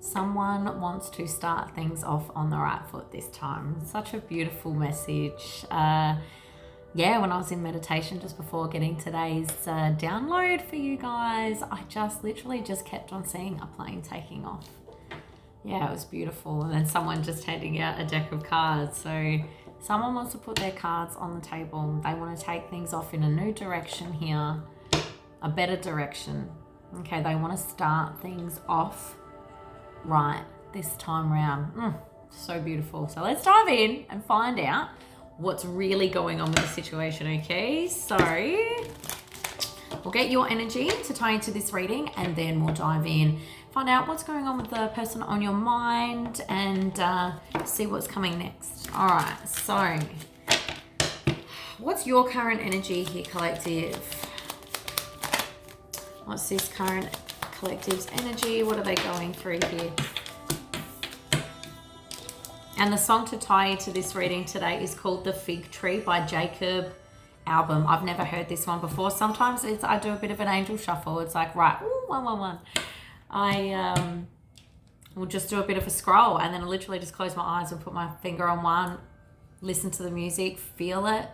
Someone wants to start things off on the right foot this time. Such a beautiful message. Yeah, when I was in meditation just before getting today's download for you guys, I just literally just kept on seeing a plane taking off. Yeah, it was beautiful. And then someone just handing out a deck of cards. So someone wants to put their cards on the table. They want to take things off in a new direction here, a better direction. Okay, they want to start things off right this time round. So beautiful. So let's dive in and find out what's really going on with the situation. Okay, so we'll get your energy to tie into this reading, and then we'll dive in, find out what's going on with the person on your mind, and see what's coming next. All right, so what's your current energy here, collective? What's this current collective's energy? What are they going through here? And the song to tie into this reading today is called The Fig Tree by Jacob Album. I've never heard this one before. Sometimes I do a bit of an angel shuffle. It's like, right, ooh, 111. I will just do a bit of a scroll, and then I literally just close my eyes and put my finger on one, listen to the music, feel it,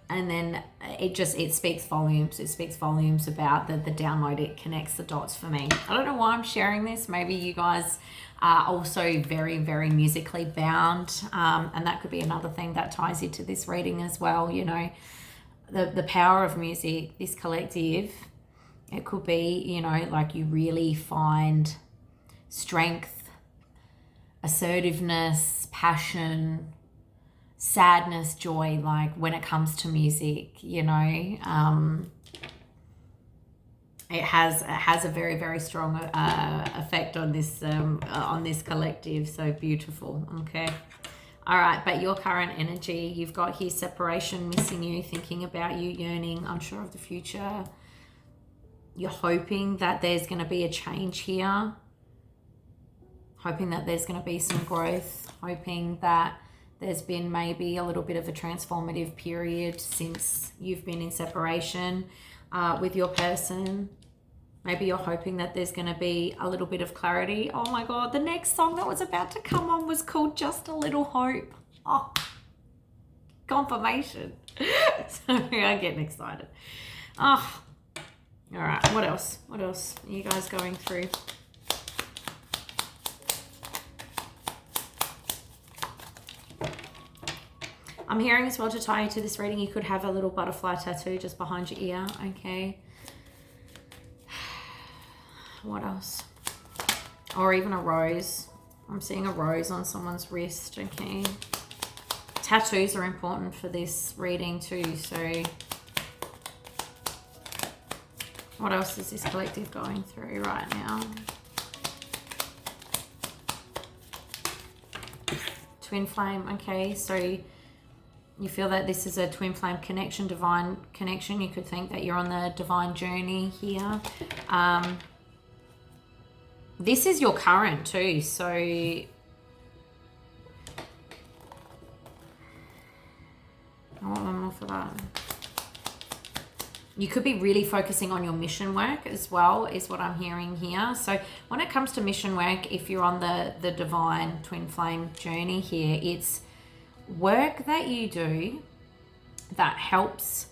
and then it speaks volumes. It speaks volumes about the download. It connects the dots for me. I don't know why I'm sharing this. Maybe you guys are also very, very musically bound, and that could be another thing that ties into this reading as well. You know, the power of music, this collective. It could be, you know, like you really find strength, assertiveness, passion, sadness, joy, like when it comes to music, you know. It has a very, very strong effect on this collective. So beautiful. Okay. All right, but your current energy, you've got here separation, missing you, thinking about you, yearning, unsure of the future. You're hoping that there's going to be a change here, hoping that there's going to be some growth, hoping that there's been maybe a little bit of a transformative period since you've been in separation with your person. Maybe you're hoping that there's going to be a little bit of clarity. Oh my God, the next song that was about to come on was called Just a Little Hope. Oh, confirmation. Sorry, I'm getting excited. Oh, all right, what else? What else are you guys going through? I'm hearing as well, to tie into this reading, you could have a little butterfly tattoo just behind your ear, okay? What else? Or even a rose. I'm seeing a rose on someone's wrist, okay? Tattoos are important for this reading too, so what else is this collective going through right now? Twin flame, okay, so you feel that this is a twin flame connection, divine connection. You could think that you're on the divine journey here. This is your current too, so I want one more for that. You could be really focusing on your mission work as well, is what I'm hearing here. So when it comes to mission work, if you're on the divine twin flame journey here, it's work that you do that helps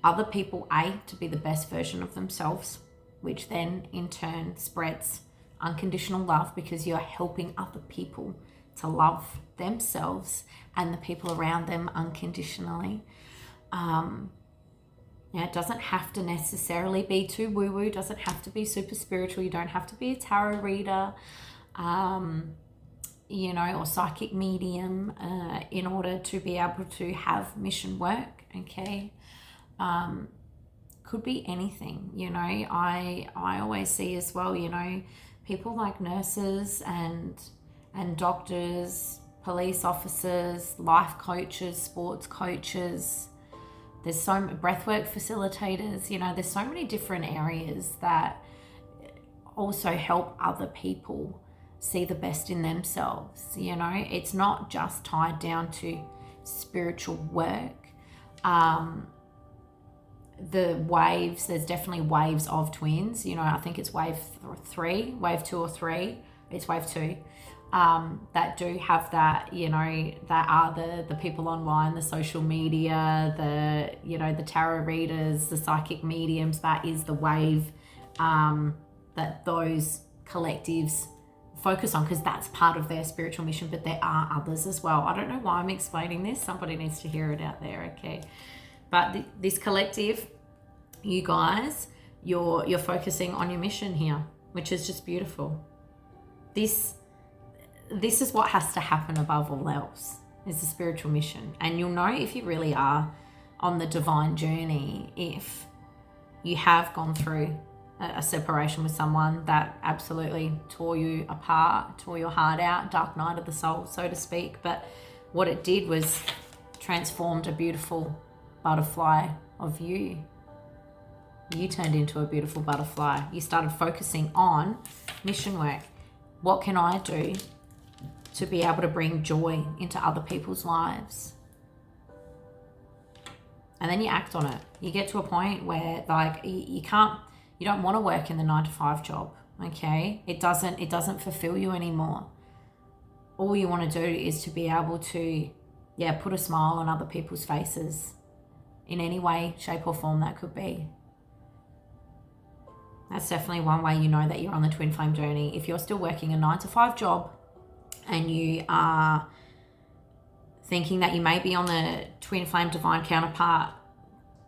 other people, to be the best version of themselves, which then in turn spreads unconditional love, because you're helping other people to love themselves and the people around them unconditionally. It doesn't have to necessarily be too woo-woo, doesn't have to be super spiritual. You don't have to be a tarot reader, you know, or psychic medium in order to be able to have mission work, okay? Could be anything, you know. I always see as well, you know, people like nurses and doctors, police officers, life coaches, sports coaches. There's so many breathwork facilitators, you know, there's so many different areas that also help other people see the best in themselves, you know. It's not just tied down to spiritual work. The waves, there's definitely waves of twins, you know. I think it's wave 2 or 3. it's wave 2, that do have that, you know, that are the people online, the social media, the, you know, the tarot readers, the psychic mediums. That is the wave that those collectives focus on, because that's part of their spiritual mission. But there are others as well. I don't know why I'm explaining this. Somebody needs to hear it out there, okay? But this collective, you guys, you're focusing on your mission here, which is just beautiful. This is what has to happen above all else, is the spiritual mission. And you'll know if you really are on the divine journey, if you have gone through a separation with someone that absolutely tore you apart, tore your heart out, dark night of the soul, so to speak. But what it did was transformed a beautiful butterfly of you. You turned into a beautiful butterfly. You started focusing on mission work. What can I do to be able to bring joy into other people's lives? And then you act on it. You get to a point where, like, you don't want to work in the 9-to-5 job, okay? It doesn't fulfill you anymore. All you want to do is to be able to, put a smile on other people's faces in any way, shape or form that could be. That's definitely one way you know that you're on the twin flame journey. If you're still working a 9-to-5 job and you are thinking that you may be on the twin flame divine counterpart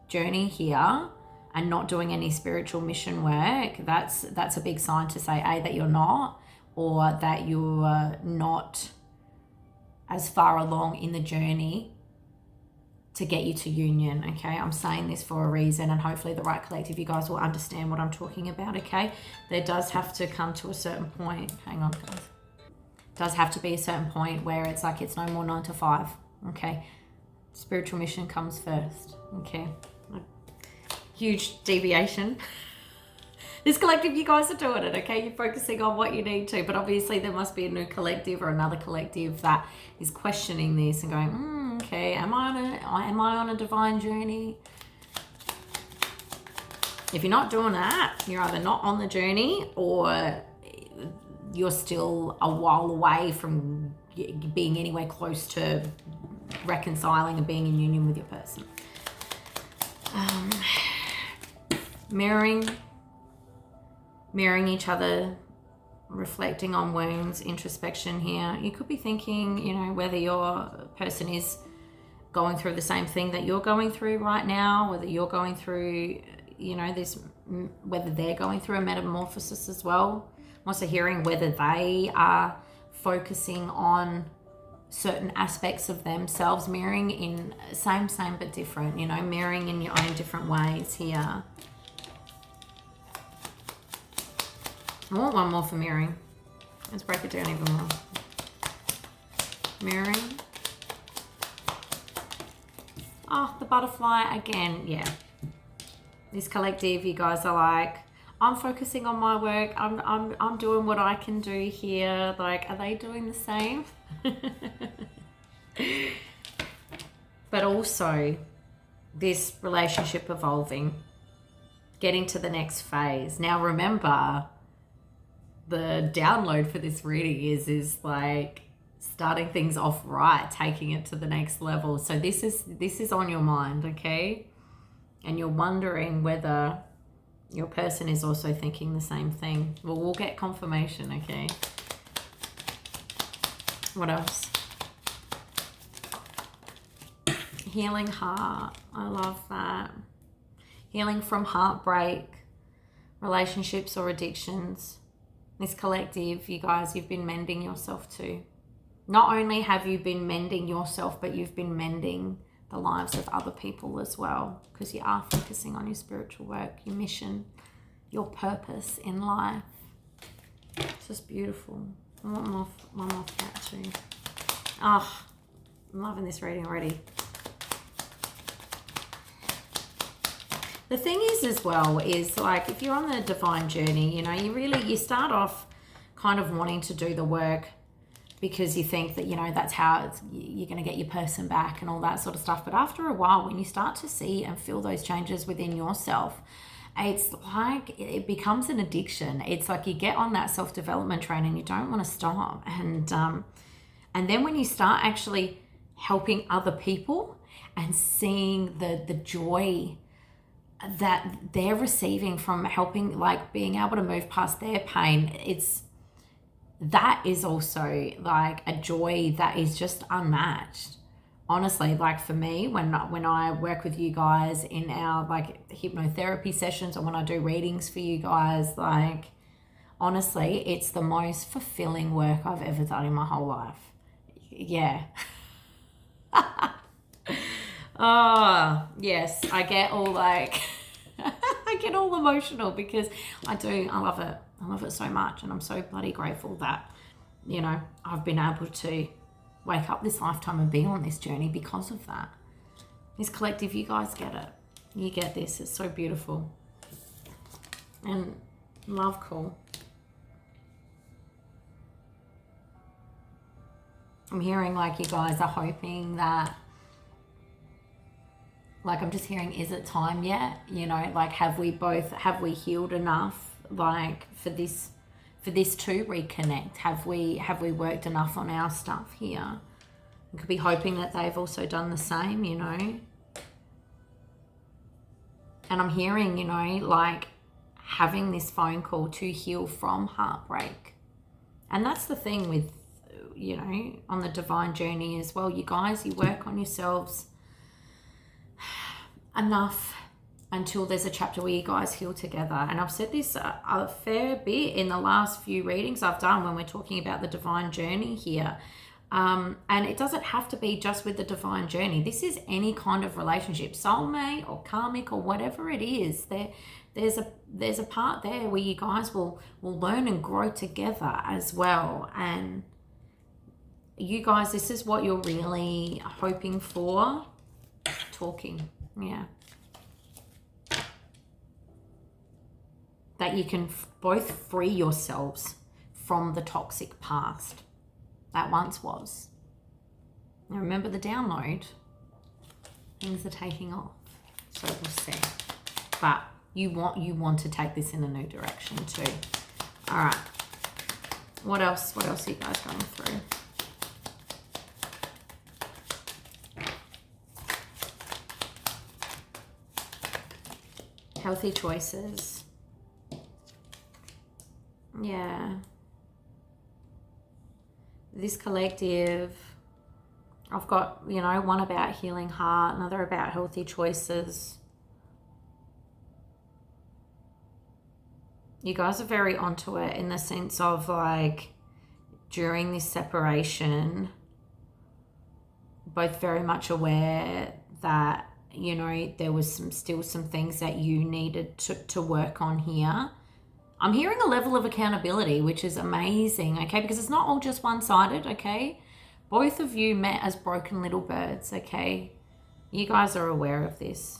journey here and not doing any spiritual mission work, that's a big sign to say, A, that you're not, or that you're not as far along in the journey to get you to union, okay? I'm saying this for a reason, and hopefully the right collective, you guys will understand what I'm talking about, okay? There does have to come to a certain point, hang on guys, does have to be a certain point where it's like, it's no more 9-to-5, okay? Spiritual mission comes first, okay? Huge deviation. This collective, you guys are doing it, okay? You're focusing on what you need to, but obviously there must be a new collective or another collective that is questioning this and going, okay, am I on a divine journey? If you're not doing that, you're either not on the journey or you're still a while away from being anywhere close to reconciling and being in union with your person. Mirroring each other, reflecting on wounds, introspection here. You could be thinking, you know, whether your person is going through the same thing that you're going through right now, whether you're going through, you know, whether they're going through a metamorphosis as well. I'm also hearing whether they are focusing on certain aspects of themselves, mirroring in same but different, you know, mirroring in your own different ways here. I want one more for mirroring. Let's break it down even more. Mirroring. Oh, the butterfly again. Yeah. This collective, you guys are like, I'm focusing on my work. I'm doing what I can do here. Like, are they doing the same? But also this relationship evolving, getting to the next phase. Now remember, the download for this reading is like starting things off right, taking it to the next level. So this is on your mind, okay? And you're wondering whether your person is also thinking the same thing. Well, we'll get confirmation, okay? What else? Healing heart. I love that. Healing from heartbreak, relationships or addictions. This collective, you guys, you've been mending yourself too. Not only have you been mending yourself, but you've been mending the lives of other people as well, because you are focusing on your spiritual work, your mission, your purpose in life. It's just beautiful. One more for that too. Oh, I'm loving this reading already. The thing is as well is, like, if you're on the divine journey, you know, you start off kind of wanting to do the work because you think that, you know, that's how you're going to get your person back and all that sort of stuff. But after a while, when you start to see and feel those changes within yourself, it's like it becomes an addiction. It's like you get on that self-development train and you don't want to stop. And then when you start actually helping other people and seeing the joy that they're receiving from helping, like being able to move past their pain, that is also like a joy that is just unmatched. Honestly, like for me, when I work with you guys in our like hypnotherapy sessions, or when I do readings for you guys, like honestly, it's the most fulfilling work I've ever done in my whole life. Yeah. Oh, yes, I get all like I get all emotional because I love it. I love it so much, and I'm so bloody grateful that, I've been able to wake up this lifetime and be on this journey because of that. This collective, you guys get it. You get this. It's so beautiful. And love call. I'm hearing like you guys are hoping that, like I'm just hearing, is it time yet? Like have we healed enough, like for this to reconnect? Have we worked enough on our stuff here? We could be hoping that they've also done the same, And I'm hearing, like having this phone call to heal from heartbreak. And that's the thing with, on the divine journey as well. You guys, you work on yourselves enough until there's a chapter where you guys heal together. And I've said this a fair bit in the last few readings I've done when we're talking about the divine journey here. And it doesn't have to be just with the divine journey. This is any kind of relationship, soulmate or karmic or whatever it is. There's a part there where you guys will learn and grow together as well. And you guys, this is what you're really hoping for. Talking, yeah. That you can both free yourselves from the toxic past that once was. Now remember the download. Things are taking off. So we'll see. But you want to take this in a new direction too. All right. What else? What else are you guys going through? Healthy choices. Yeah. This collective, I've got, one about healing heart, another about healthy choices. You guys are very onto it in the sense of like during this separation, both very much aware that, there was still some things that you needed to work on here. I'm hearing a level of accountability, which is amazing, okay? Because it's not all just one-sided, okay? Both of you met as broken little birds, okay? You guys are aware of this.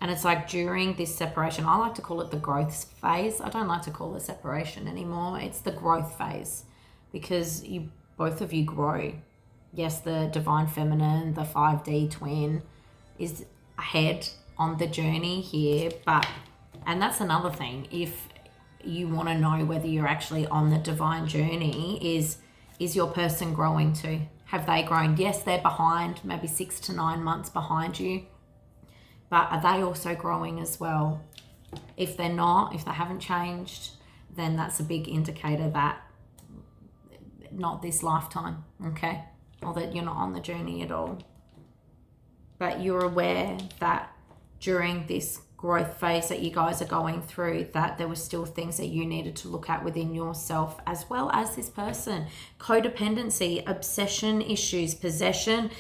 And it's like during this separation, I like to call it the growth phase. I don't like to call it separation anymore. It's the growth phase because both of you grow. Yes, the divine feminine, the 5D twin is ahead on the journey here, and that's another thing. If you want to know whether you're actually on the divine journey, is your person growing too? Have they grown? Yes, they're behind, maybe 6 to 9 months behind you, but are they also growing as well? If they're not, if they haven't changed, then that's a big indicator that not this lifetime, okay? Or that you're not on the journey at all. But you're aware that during this growth phase that you guys are going through, that there were still things that you needed to look at within yourself as well as this person. Codependency, obsession issues, possession,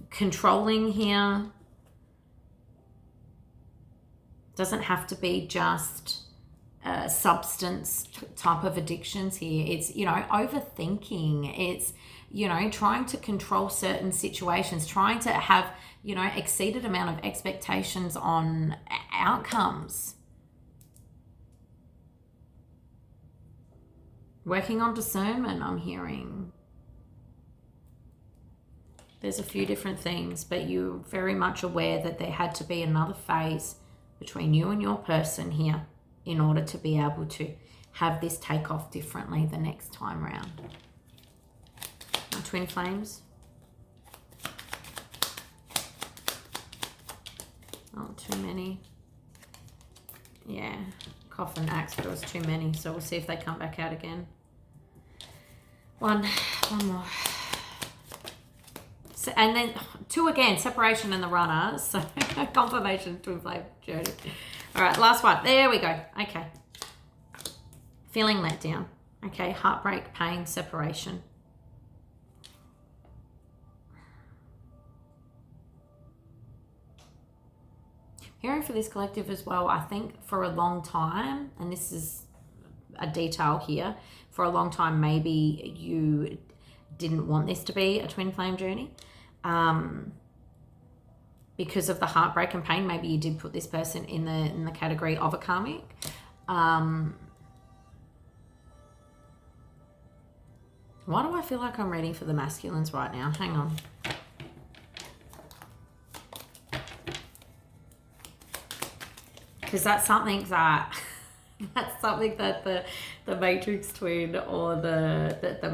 controlling here. Doesn't have to be just substance type of addictions here. It's, overthinking. It's, trying to control certain situations, trying to have, exceeded amount of expectations on outcomes. Working on discernment, I'm hearing. There's a few different things, but you're very much aware that there had to be another phase between you and your person here in order to be able to have this take off differently the next time round. Twin flames. Oh, too many. Yeah, coffin axe, but it was too many, so we'll see if they come back out again. One more. So, and then 2 again, separation and the runner. So confirmation, twin flame journey. All right, last one. There we go. Okay. Feeling let down. Okay, heartbreak, pain, separation. Hearing for this collective as well, I think for a long time, and this is a detail here, for a long time maybe you didn't want this to be a twin flame journey. Because of the heartbreak and pain, maybe you did put this person in the category of a karmic. Why do I feel like I'm reading for the masculines right now? Hang on. Because that's something that the matrix twin or the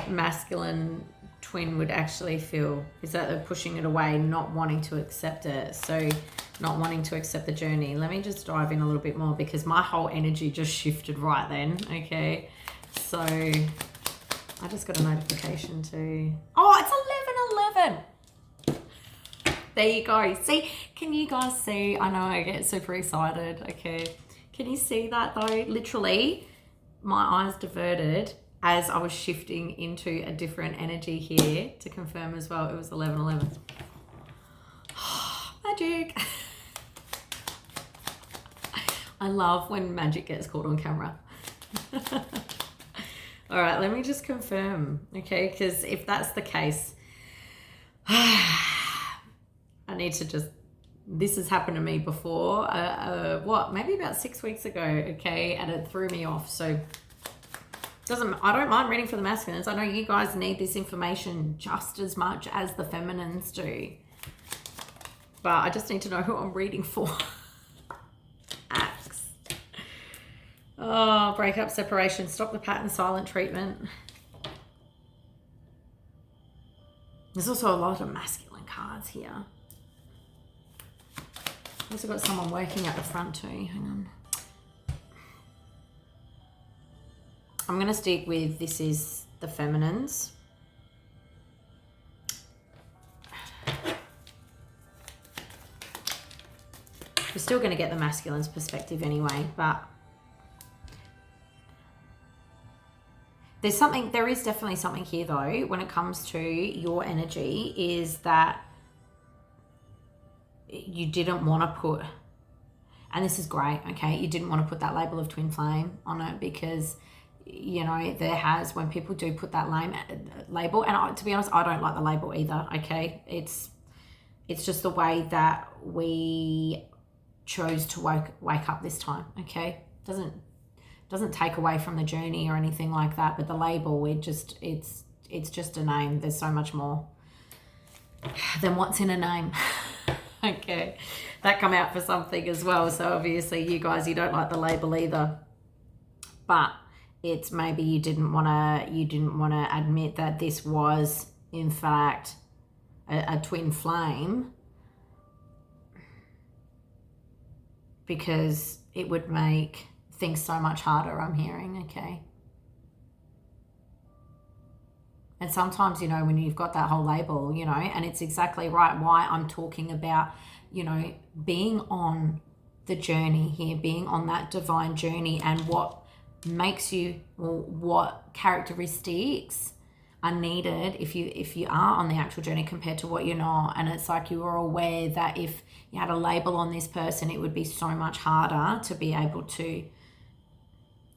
masculine twin would actually feel, is that they're pushing it away, not wanting to accept it. So not wanting to accept the journey. Let me just dive in a little bit more because my whole energy just shifted right then. Okay, so I just got a notification too. Oh, it's 11:11. There you go. See, can you guys see? I know I get super excited. Okay. Can you see that though? Literally, my eyes diverted as I was shifting into a different energy here to confirm as well. It was 11:11. Magic. I love when magic gets caught on camera. All right, let me just confirm. Okay, because if that's the case, I need to just, this has happened to me before, maybe about 6 weeks ago, okay, and it threw me off. So I don't mind reading for the masculines. I know you guys need this information just as much as the feminines do, but I just need to know who I'm reading for. Axe. Oh, breakup, separation, stop the pattern, silent treatment. There's also a lot of masculine cards here. Also got someone working at the front too. Hang on. I'm going to stick with this is the feminines. We're still going to get the masculine's perspective anyway, but there is definitely something here though when it comes to your energy, is that you didn't want to put, and this is great, okay, you didn't want to put that label of twin flame on it because, you know, when people do put that label, and to be honest, I don't like the label either, okay, it's just the way that we chose to wake up this time, okay, doesn't take away from the journey or anything like that, but the label, it's just a name. There's so much more than what's in a name. Okay, that come out for something as well. So obviously you guys, you don't like the label either, but it's maybe you didn't want to admit that this was in fact a twin flame, because it would make things so much harder, I'm hearing, okay? And sometimes, you know, when you've got that whole label, you know, and it's exactly right why I'm talking about, you know, being on the journey here, being on that divine journey, and what makes you, well, what characteristics are needed if you are on the actual journey compared to what you're not. And it's like you were aware that if you had a label on this person, it would be so much harder to be able to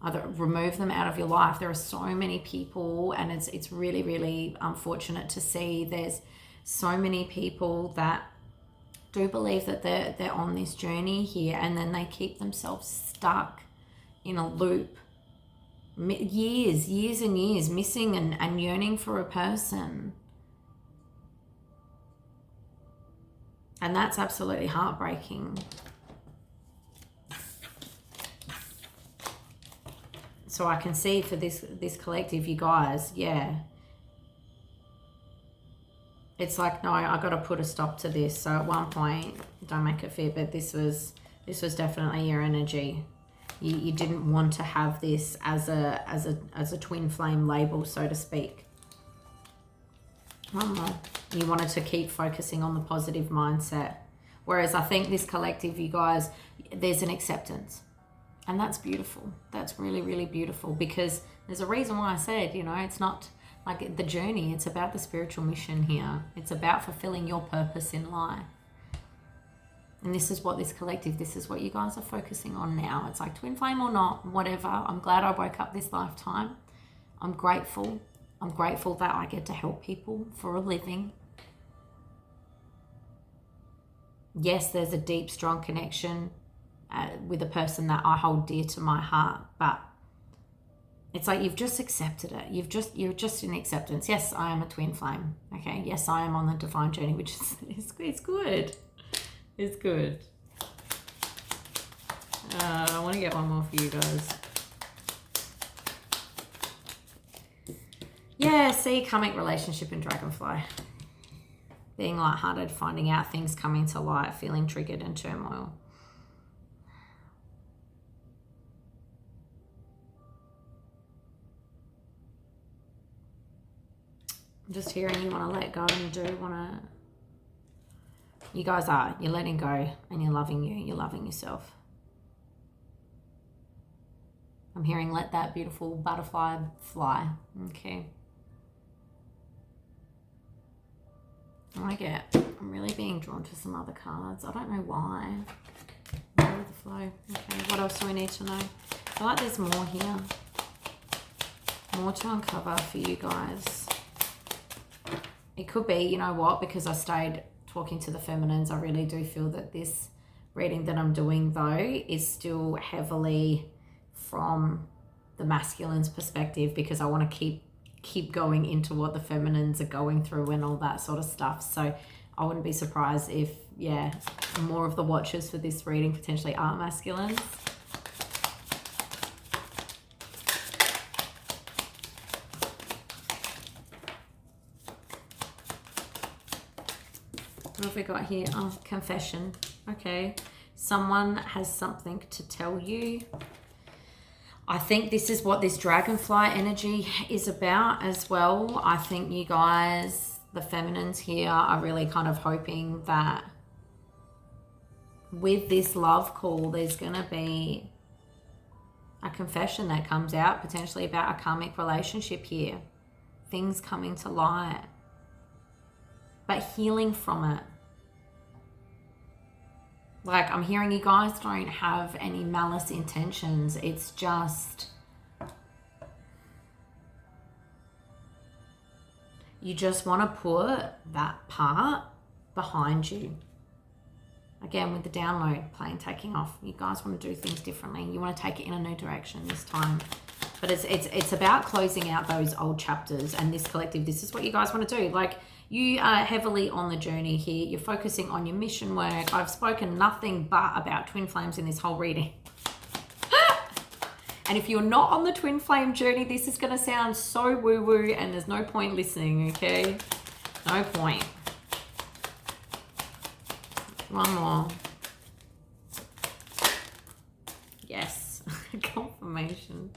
either remove them out of your life. There are so many people, and it's really, really unfortunate to see there's so many people that do believe that they're on this journey here, and then they keep themselves stuck in a loop, years and years, missing and yearning for a person, And that's absolutely heartbreaking. So I can see for this collective, you guys, yeah. It's like, no, I got to put a stop to this. So at one point, don't make it fair, but this was definitely your energy. You didn't want to have this as a twin flame label, so to speak. One more. You wanted to keep focusing on the positive mindset. Whereas I think this collective, you guys, there's an acceptance. And that's beautiful. That's really, really beautiful, because there's a reason why I said, you know, it's not like the journey. It's about the spiritual mission here. It's about fulfilling your purpose in life. And this is what this collective, this is what you guys are focusing on now. It's like twin flame or not, whatever. I'm glad I woke up this lifetime. I'm grateful. I'm grateful that I get to help people for a living. Yes, there's a deep, strong connection with a person that I hold dear to my heart, but it's like you've just accepted it. You're just in acceptance. Yes, I am a twin flame. Okay. Yes, I am on the divine journey, which is it's good. It's good. I want to get one more for you guys. Yeah, see, karmic relationship in Dragonfly. Being lighthearted, finding out things coming to light, feeling triggered and turmoil. I'm just hearing you want to let go, and you do want to... You guys are. You're letting go, and you're loving you. You're loving yourself. I'm hearing let that beautiful butterfly fly. Okay. I'm really being drawn to some other cards. I don't know why. Go with the flow. Okay, what else do we need to know? I feel like there's more here. More to uncover for you guys. It could be, you know what, because I stayed talking to the feminines, I really do feel that this reading that I'm doing, though, is still heavily from the masculine's perspective, because I want to keep going into what the feminines are going through and all that sort of stuff. So I wouldn't be surprised if, yeah, more of the watchers for this reading potentially are masculines. What have we got here? Oh, confession. Okay. Someone has something to tell you. I think this is what this dragonfly energy is about as well. I think you guys, the feminines here, are really kind of hoping that with this love call, there's going to be a confession that comes out potentially about a karmic relationship here. Things coming to light. But healing from it. Like, I'm hearing you guys don't have any malice intentions. It's just you just want to put that part behind you. Again, with the download plane taking off, you guys want to do things differently. You want to take it in a new direction this time. But it's about closing out those old chapters, and this collective, this is what you guys want to do. Like, you are heavily on the journey here. You're focusing on your mission work. I've spoken nothing but about twin flames in this whole reading. And if you're not on the twin flame journey, this is going to sound so woo-woo, and there's no point listening, okay? No point. One more. Yes. Confirmation.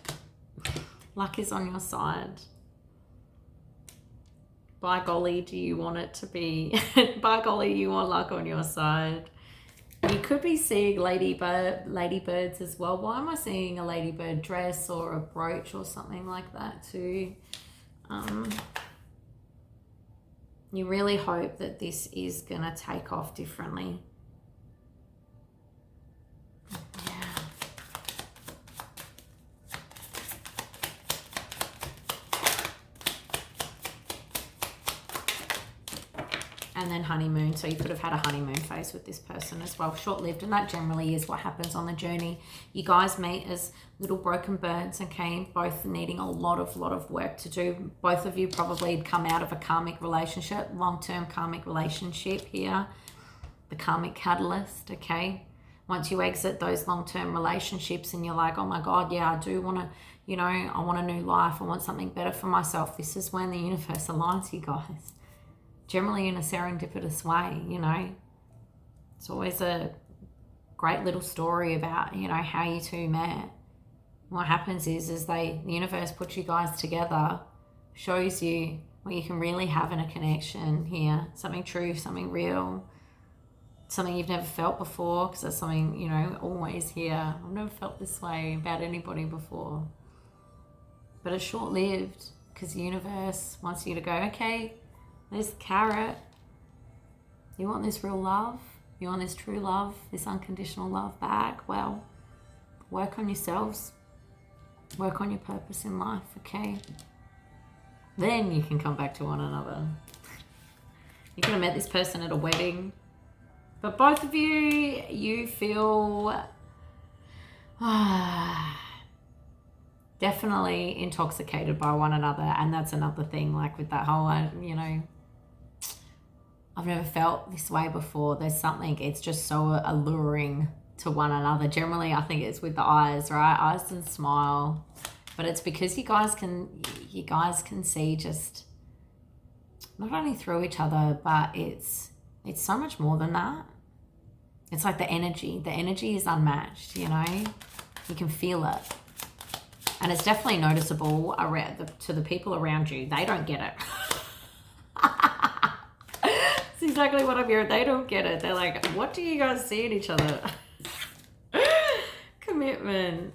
Luck is on your side. By golly, do you want it to be? By golly, you want luck on your side. You could be seeing ladybirds as well. Why am I seeing a ladybird dress or a brooch or something like that too? You really hope that this is going to take off differently. And then honeymoon, so you could have had a honeymoon phase with this person as well, short-lived, and that generally is what happens on the journey. You guys meet as little broken birds, okay, both needing a lot of work to do. Both of you probably had come out of a karmic relationship, long-term karmic relationship here, the karmic catalyst, okay? Once you exit those long-term relationships and you're like, oh my God, yeah, I do want to, you know, I want a new life. I want something better for myself. This is when the universe aligns you guys. Generally in a serendipitous way, you know. It's always a great little story about, you know, how you two met. What happens is the universe puts you guys together, shows you what you can really have in a connection here. Something true, something real, something you've never felt before, because that's something, you know, always here. I've never felt this way about anybody before. But it's short-lived, because the universe wants you to go, okay, there's the carrot. You want this real love? You want this true love, this unconditional love back? Well, work on yourselves. Work on your purpose in life, okay? Then you can come back to one another. You could have met this person at a wedding, but both of you feel definitely intoxicated by one another. And that's another thing, like with that whole, you know, I've never felt this way before. There's something, it's just so alluring to one another. Generally, I think it's with the eyes, right? Eyes and smile. But it's because you guys can see just not only through each other, but it's so much more than that. It's like the energy is unmatched, you know. You can feel it. And it's definitely noticeable to the people around you. They don't get it. That's exactly what I'm hearing. They don't get it. They're like, what do you guys see in each other? Commitment.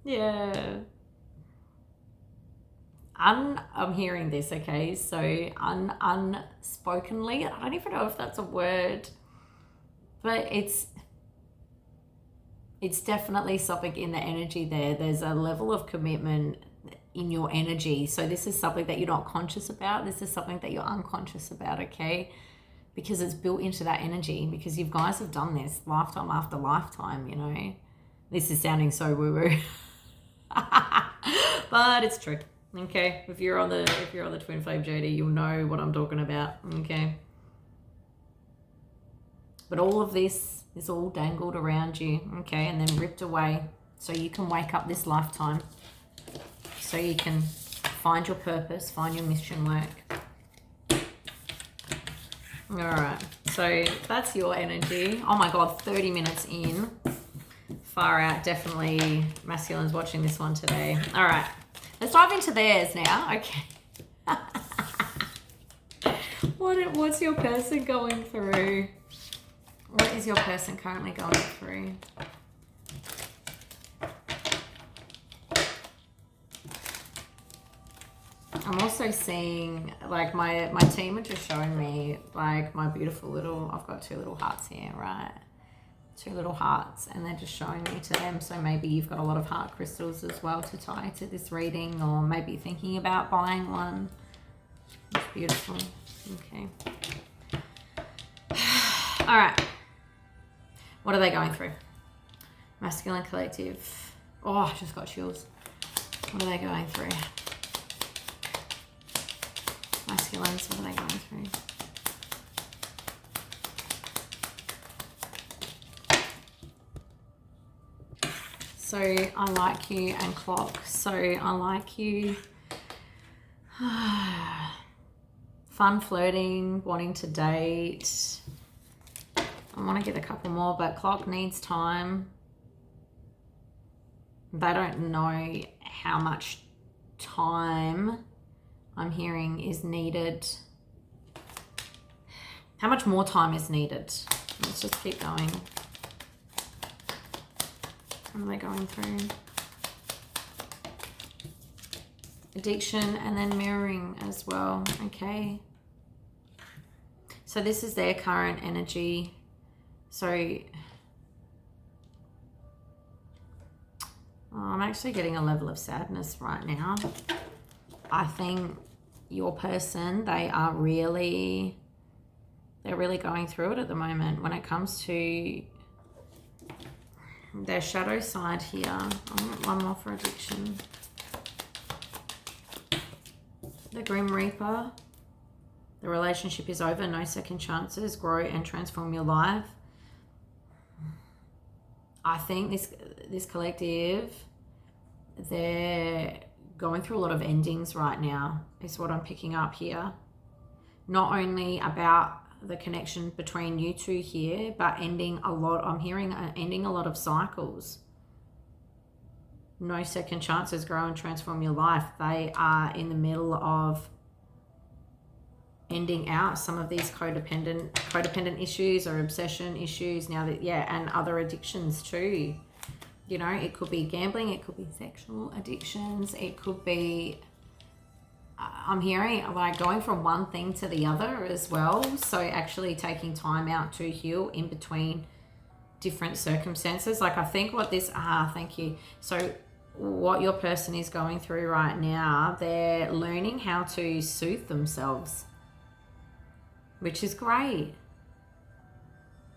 Yeah. I'm hearing this, okay? So unspokenly, I don't even know if that's a word, but it's definitely something in the energy there. There's a level of commitment in your energy. So this is something that you're not conscious about. This is something that you're unconscious about, okay? Because it's built into that energy, because you guys have done this lifetime after lifetime, you know. This is sounding so woo-woo. But it's true. Okay. If you're on the twin flame journey, you'll know what I'm talking about. Okay. But all of this is all dangled around you, okay, and then ripped away so you can wake up this lifetime, so you can find your purpose, find your mission work. All right, so that's your energy. Oh my God, 30 minutes in. Far out. Definitely masculine's watching this one today. All right, let's dive into theirs now. Okay. What's your person going through? What is your person currently going through? I'm also seeing, like, my team are just showing me, like, my beautiful little, I've got two little hearts here, right? Two little hearts, and they're just showing me to them. So maybe you've got a lot of heart crystals as well to tie to this reading, or maybe thinking about buying one. It's beautiful. Okay. All right. What are they going through? Masculine collective. Oh, I just got chills. What are they going through? Masculines, what are they going through? So I like you and clock. So I like you. Fun flirting, wanting to date. I want to get a couple more, but clock needs time. They don't know how much time I'm hearing is needed. How much more time is needed? Let's just keep going. What am I going through? Addiction and then mirroring as well. Okay. So this is their current energy. So I'm actually getting a level of sadness right now. I think your person, they're really going through it at the moment when it comes to their shadow side here. I want one more for addiction. The Grim Reaper, The relationship is over. No second chances. Grow and transform your life. I think this collective, they're going through a lot of endings right now, is what I'm picking up here. Not only about the connection between you two here, but ending a lot, I'm hearing ending a lot of cycles. No second chances. Grow and transform your life. They are in the middle of ending out some of these codependent issues or obsession issues now that, and other addictions too. You know, it could be gambling, it could be sexual addictions, it could be, I'm hearing like going from one thing to the other as well. So actually taking time out to heal in between different circumstances. Like I think what this, thank you. So what your person is going through right now, they're learning how to soothe themselves, which is great.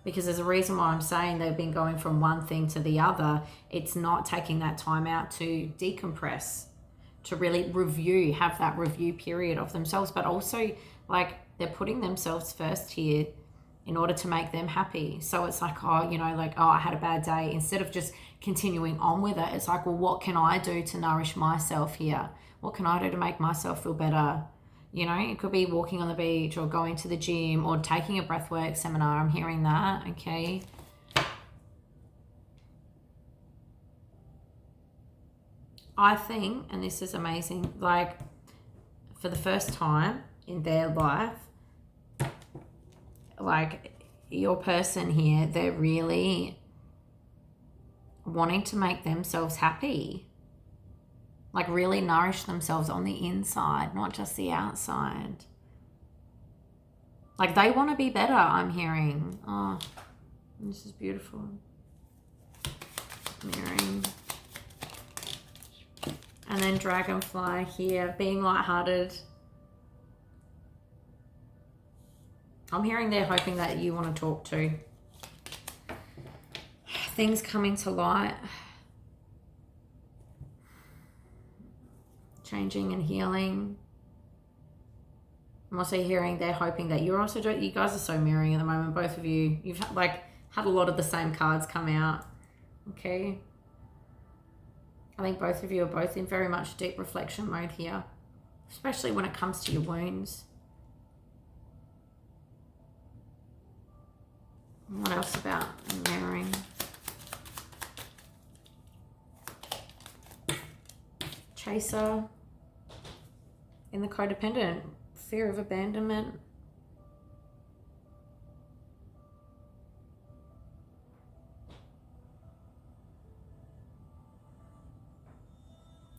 Because there's a reason why I'm saying they've been going from one thing to the other. It's not taking that time out to decompress, to really review, have that review period of themselves, but also like they're putting themselves first here in order to make them happy. So it's like, I had a bad day. Instead of just continuing on with it, it's like, well, what can I do to nourish myself here? What can I do to make myself feel better? You know, it could be walking on the beach or going to the gym or taking a breathwork seminar. I'm hearing that, okay? I think, and this is amazing, like for the first time in their life, like your person here, they're really wanting to make themselves happy. Like really nourish themselves on the inside, not just the outside. Like they want to be better, I'm hearing. Oh, this is beautiful. Mirroring. And then dragonfly here, being lighthearted. I'm hearing they're hoping that you want to talk to. Things coming to light. Changing and healing. I'm also hearing they're hoping that you're also doing, you guys are so mirroring at the moment, both of you. You've had a lot of the same cards come out. Okay. I think both of you are both in very much deep reflection mode here, especially when it comes to your wounds. What else about mirroring? Chaser. In the codependent, fear of abandonment.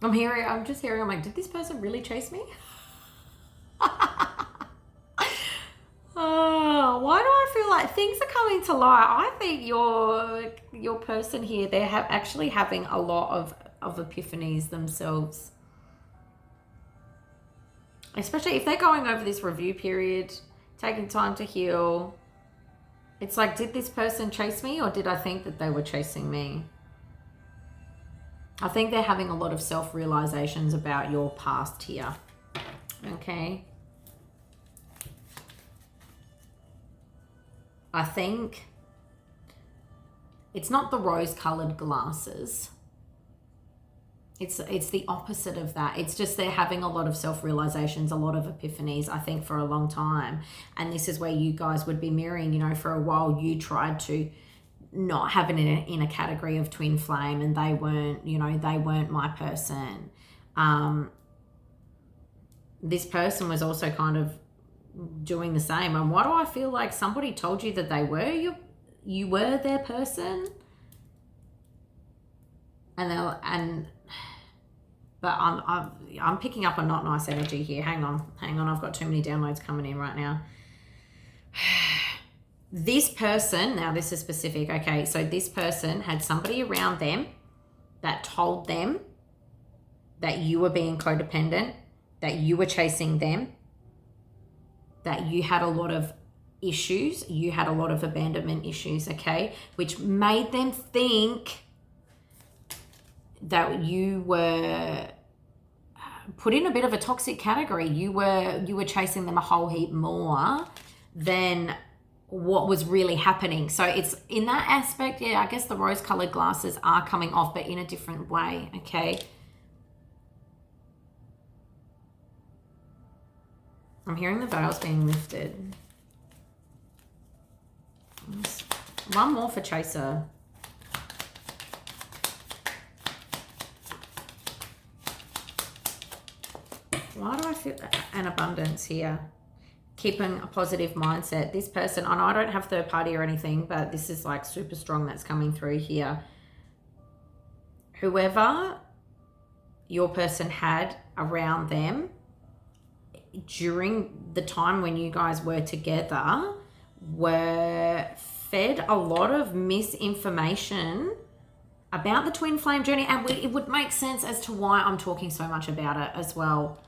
I'm just hearing, I'm like, did this person really chase me? Oh, why do I feel like things are coming to light? I think your person here, they're actually having a lot of epiphanies themselves. Especially if they're going over this review period, taking time to heal. It's like, did this person chase me or did I think that they were chasing me? I think they're having a lot of self-realizations about your past here. Okay. I think it's not the rose-colored glasses. It's the opposite of that. It's just they're having a lot of self-realizations, a lot of epiphanies, I think, for a long time. And this is where you guys would be mirroring, you know, for a while you tried to not have it in a category of twin flame and they weren't my person. This person was also kind of doing the same. And why do I feel like somebody told you that they were you were their person? But I'm picking up a not nice energy here. Hang on. I've got too many downloads coming in right now. This person, now this is specific. Okay, so this person had somebody around them that told them that you were being codependent, that you were chasing them, that you had a lot of issues, you had a lot of abandonment issues, okay, which made them think that you were put in a bit of a toxic category. You were chasing them a whole heap more than what was really happening. So it's in that aspect, yeah, I guess the rose-colored glasses are coming off, but in a different way, okay? I'm hearing the veils being lifted. One more for Chaser. Why do I feel an abundance here? Keeping a positive mindset. This person, I know I don't have third party or anything, but this is like super strong that's coming through here. Whoever your person had around them during the time when you guys were together were fed a lot of misinformation about the twin flame journey, and it would make sense as to why I'm talking so much about it as well.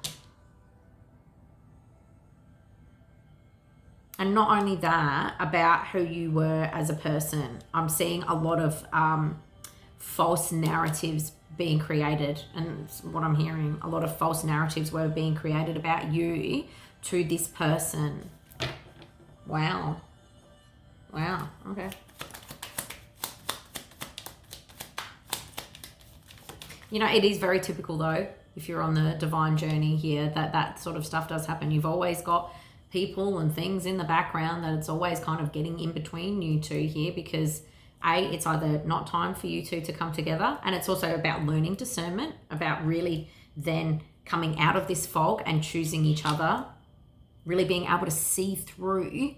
And not only that, about who you were as a person. I'm seeing a lot of false narratives being created, and what I'm hearing, a lot of false narratives were being created about you to this person. Wow. Wow, okay. You know, it is very typical though, if you're on the divine journey here, that sort of stuff does happen. You've always got people and things in the background that it's always kind of getting in between you two here, because it's either not time for you two to come together, and it's also about learning discernment, about really then coming out of this fog and choosing each other, really being able to see through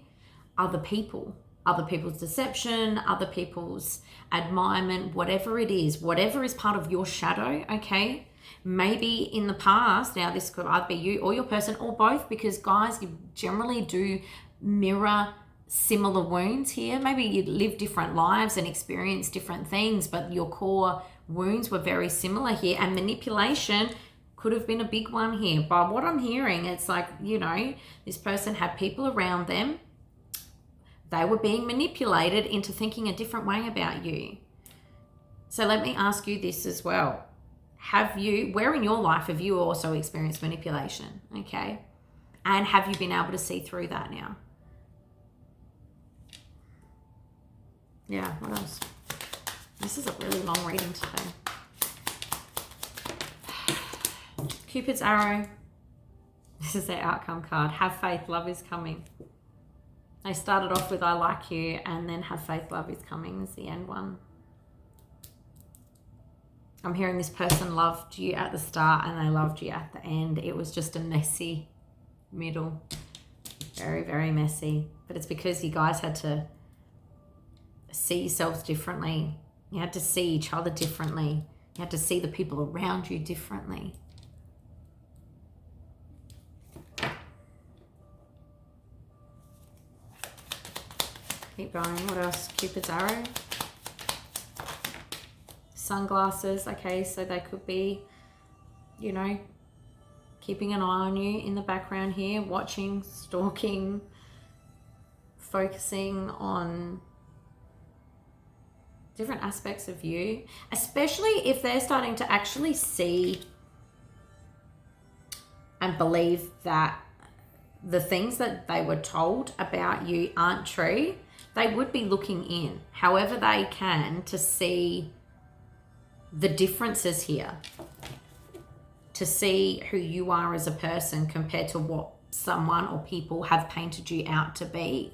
other people's deception, other people's admirement, whatever it is, whatever is part of your shadow, okay? Maybe in the past, now this could either be you or your person or both, because guys, you generally do mirror similar wounds here. Maybe you live different lives and experience different things, but your core wounds were very similar here, and manipulation could have been a big one here. But what I'm hearing, it's like, you know, this person had people around them. They were being manipulated into thinking a different way about you. So let me ask you this as well. Where in your life have you also experienced manipulation? Okay. And have you been able to see through that now? Yeah, what else? This is a really long reading today. Cupid's arrow. This is their outcome card. Have faith, love is coming. They started off with I like you, and then have faith, love is coming is the end one. I'm hearing this person loved you at the start and they loved you at the end. It was just a messy middle. Very, very messy. But it's because you guys had to see yourselves differently. You had to see each other differently. You had to see the people around you differently. Keep going. What else? Cupid's arrow. Sunglasses. Okay, so they could be, you know, keeping an eye on you in the background here, watching, stalking, focusing on different aspects of you, especially if they're starting to actually see and believe that the things that they were told about you aren't true. They would be looking in, however they can, to see the differences here, to see who you are as a person compared to what someone or people have painted you out to be.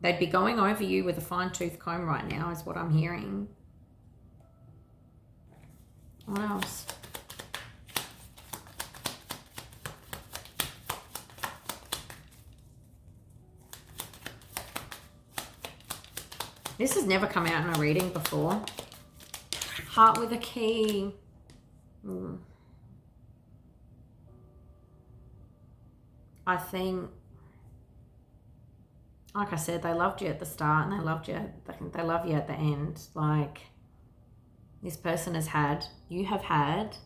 They'd be going over you with a fine-tooth comb right now is what I'm hearing. What else? This has never come out in a reading before. Heart with a key. I think, like I said, they loved you at the start and they love you at the end. Like, this person you have had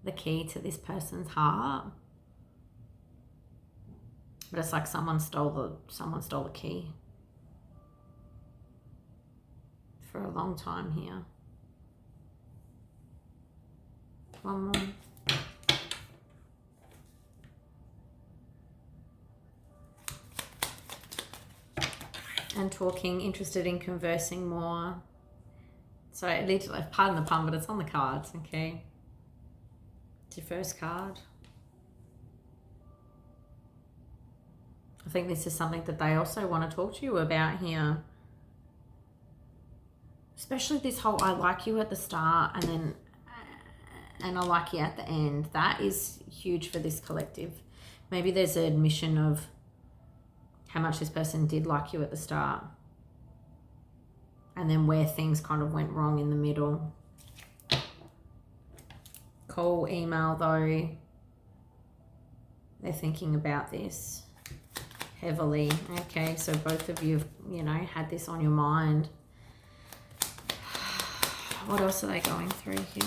the key to this person's heart. But it's like someone stole the key. For a long time here. one more. And talking, interested in conversing more. So literally, pardon the pun, but it's on the cards, okay? It's your first card. I think this is something that they also want to talk to you about here. Especially this whole I like you at the start and I like you at the end. That is huge for this collective. Maybe there's an admission of how much this person did like you at the start. And then where things kind of went wrong in the middle. Call, email though. They're thinking about this heavily. Okay, so both of you have, you know, had this on your mind. What else are they going through here?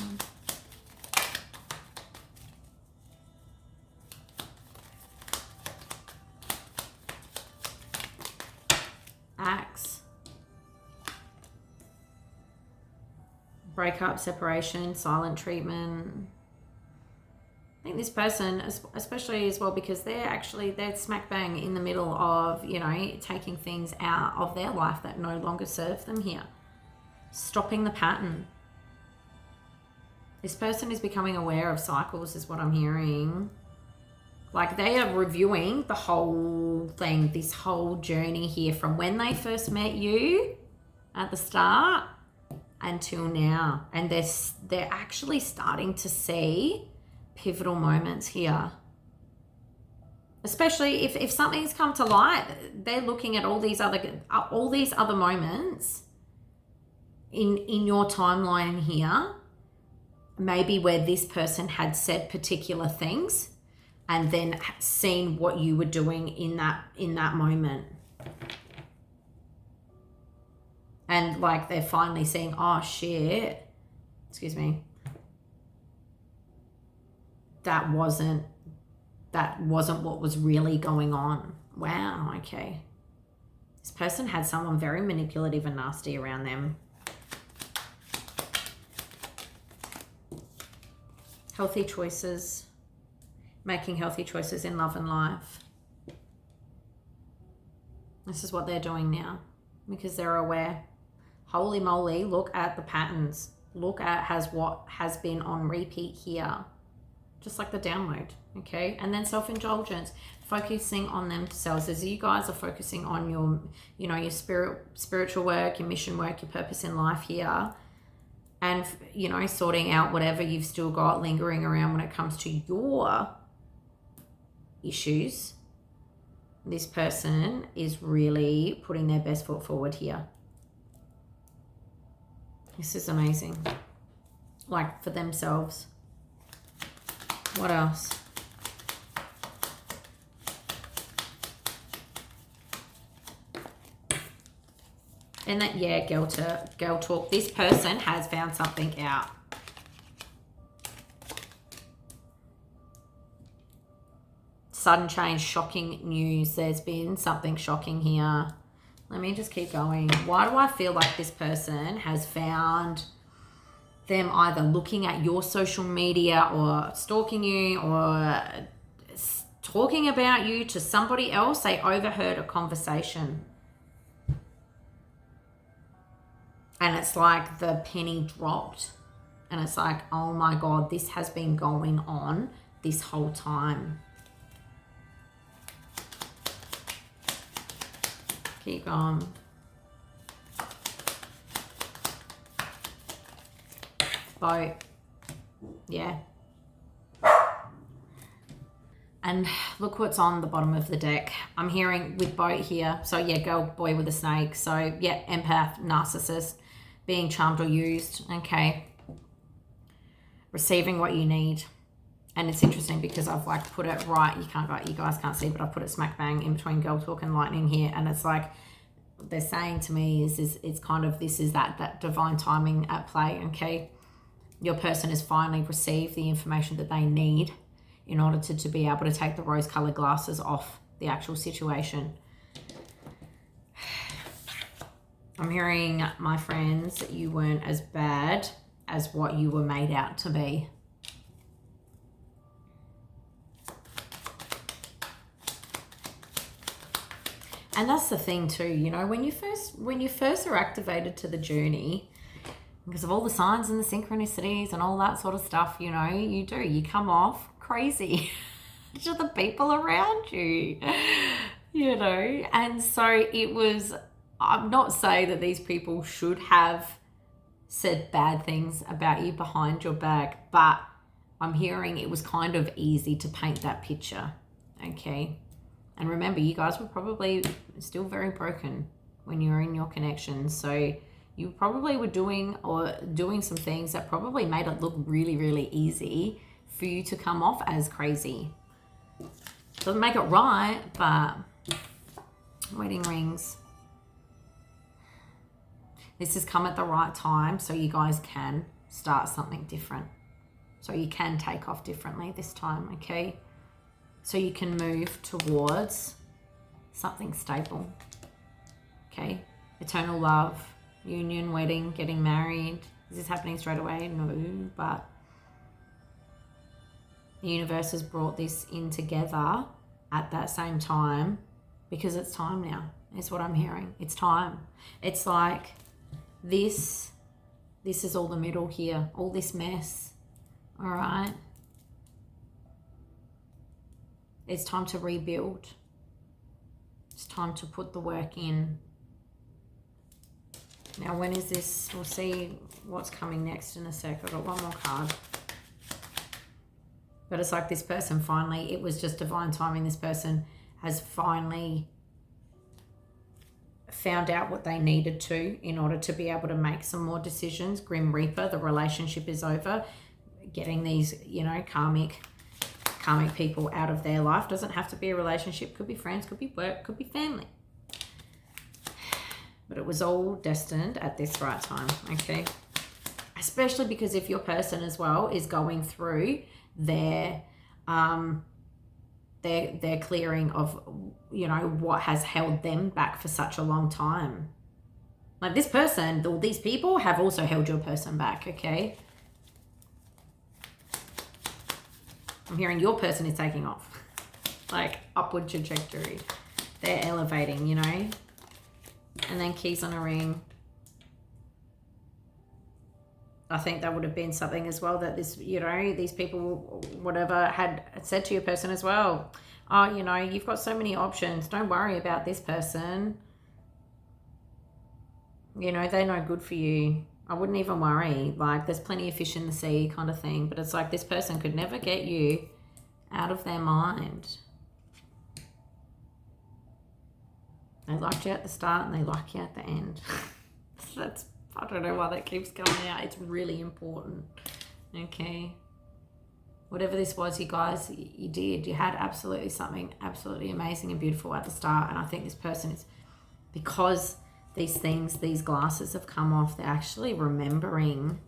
Axe. Breakup, separation, silent treatment. I think this person, especially as well, because they're smack bang in the middle of, you know, taking things out of their life that no longer serve them here. Stopping the pattern. This person is becoming aware of cycles is what I'm hearing. Like they are reviewing the whole thing, this whole journey here from when they first met you at the start until now. And they're actually starting to see pivotal moments here. Especially if something's come to light, they're looking at all these other moments in your timeline here, maybe where this person had said particular things and then seen what you were doing in that moment. And like they're finally seeing, oh shit, excuse me, that wasn't what was really going on. Wow, okay. This person had someone very manipulative and nasty around them. Healthy choices. Making healthy choices in love and life. This is what they're doing now because they're aware. Holy moly, look at the patterns. Look at what has been on repeat here. Just like the download, okay? And then self-indulgence, focusing on themselves. As you guys are focusing on your, you know, your spiritual work, your mission work, your purpose in life here, and, you know, sorting out whatever you've still got lingering around when it comes to your issues, this person is really putting their best foot forward here. This is amazing. Like for themselves. What else? And that, yeah, girl talk. This person has found something out. Sudden change, shocking news. There's been something shocking here. Let me just keep going. Why do I feel like this person has found them either looking at your social media or stalking you or talking about you to somebody else? They overheard a conversation. And it's like the penny dropped. And it's like, oh my God, this has been going on this whole time. Keep going. Boat. Yeah. And look what's on the bottom of the deck. I'm hearing with boat here. So yeah, girl, boy with a snake. So yeah, empath, narcissist, being charmed or used. Okay. Receiving what you need. And it's interesting because I've like put it right. You guys can't see, but I put it smack bang in between girl talk and lightning here. And it's like, they're saying to me is it's kind of, this is that divine timing at play. Okay. Your person has finally received the information that they need in order to be able to take the rose-colored glasses off the actual situation. I'm hearing, my friends, that you weren't as bad as what you were made out to be. And that's the thing too, you know, when you first are activated to the journey, because of all the signs and the synchronicities and all that sort of stuff, you know, you come off crazy to the people around you, you know. And so I'm not saying that these people should have said bad things about you behind your back, but I'm hearing it was kind of easy to paint that picture, okay? And remember, you guys were probably still very broken when you were in your connection. So you probably were doing some things that probably made it look really, really easy for you to come off as crazy. Doesn't make it right, but wedding rings. This has come at the right time, so you guys can start something different. So you can take off differently this time, okay? So you can move towards something stable, okay? Eternal love, union, wedding, getting married. Is this happening straight away? No, but the universe has brought this in together at that same time because it's time now, is what I'm hearing. It's time. It's like this is all the middle here, all this mess, all right? It's time to rebuild. It's time to put the work in. Now, when is this? We'll see what's coming next in a sec. I've got one more card. But it's like this person finally, it was just divine timing. This person has finally found out what they needed to in order to be able to make some more decisions. Grim Reaper, the relationship is over. Getting these, you know, karmic people out of their life. Doesn't have to be a relationship. Could be friends, could be work, could be family. But it was all destined at this right time, okay? Especially because if your person as well is going through their clearing of, you know, what has held them back for such a long time. Like this person, all these people have also held your person back, okay? I'm hearing your person is taking off, like upward trajectory. They're elevating, you know? And then keys on a ring. I think that would have been something as well that this, you know, these people, whatever, had said to your person as well. Oh, you know, you've got so many options. Don't worry about this person. You know, they're no good for you. I wouldn't even worry. Like, there's plenty of fish in the sea kind of thing. But it's like this person could never get you out of their mind. They liked you at the start and they like you at the end. That's, I don't know why that keeps coming out. It's really important. Okay. Whatever this was, you guys, you did. You had absolutely something absolutely amazing and beautiful at the start. And I think this person is, because these things, these glasses have come off, they're actually remembering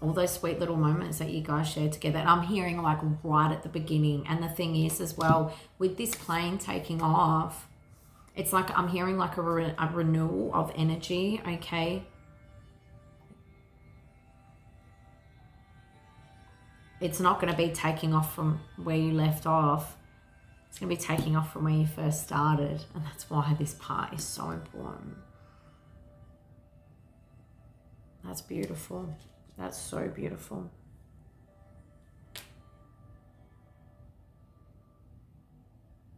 all those sweet little moments that you guys shared together. And I'm hearing like right at the beginning. And the thing is as well, with this plane taking off, it's like I'm hearing like a renewal of energy, okay? It's not going to be taking off from where you left off. It's going to be taking off from where you first started. And that's why this part is so important. That's beautiful. That's so beautiful.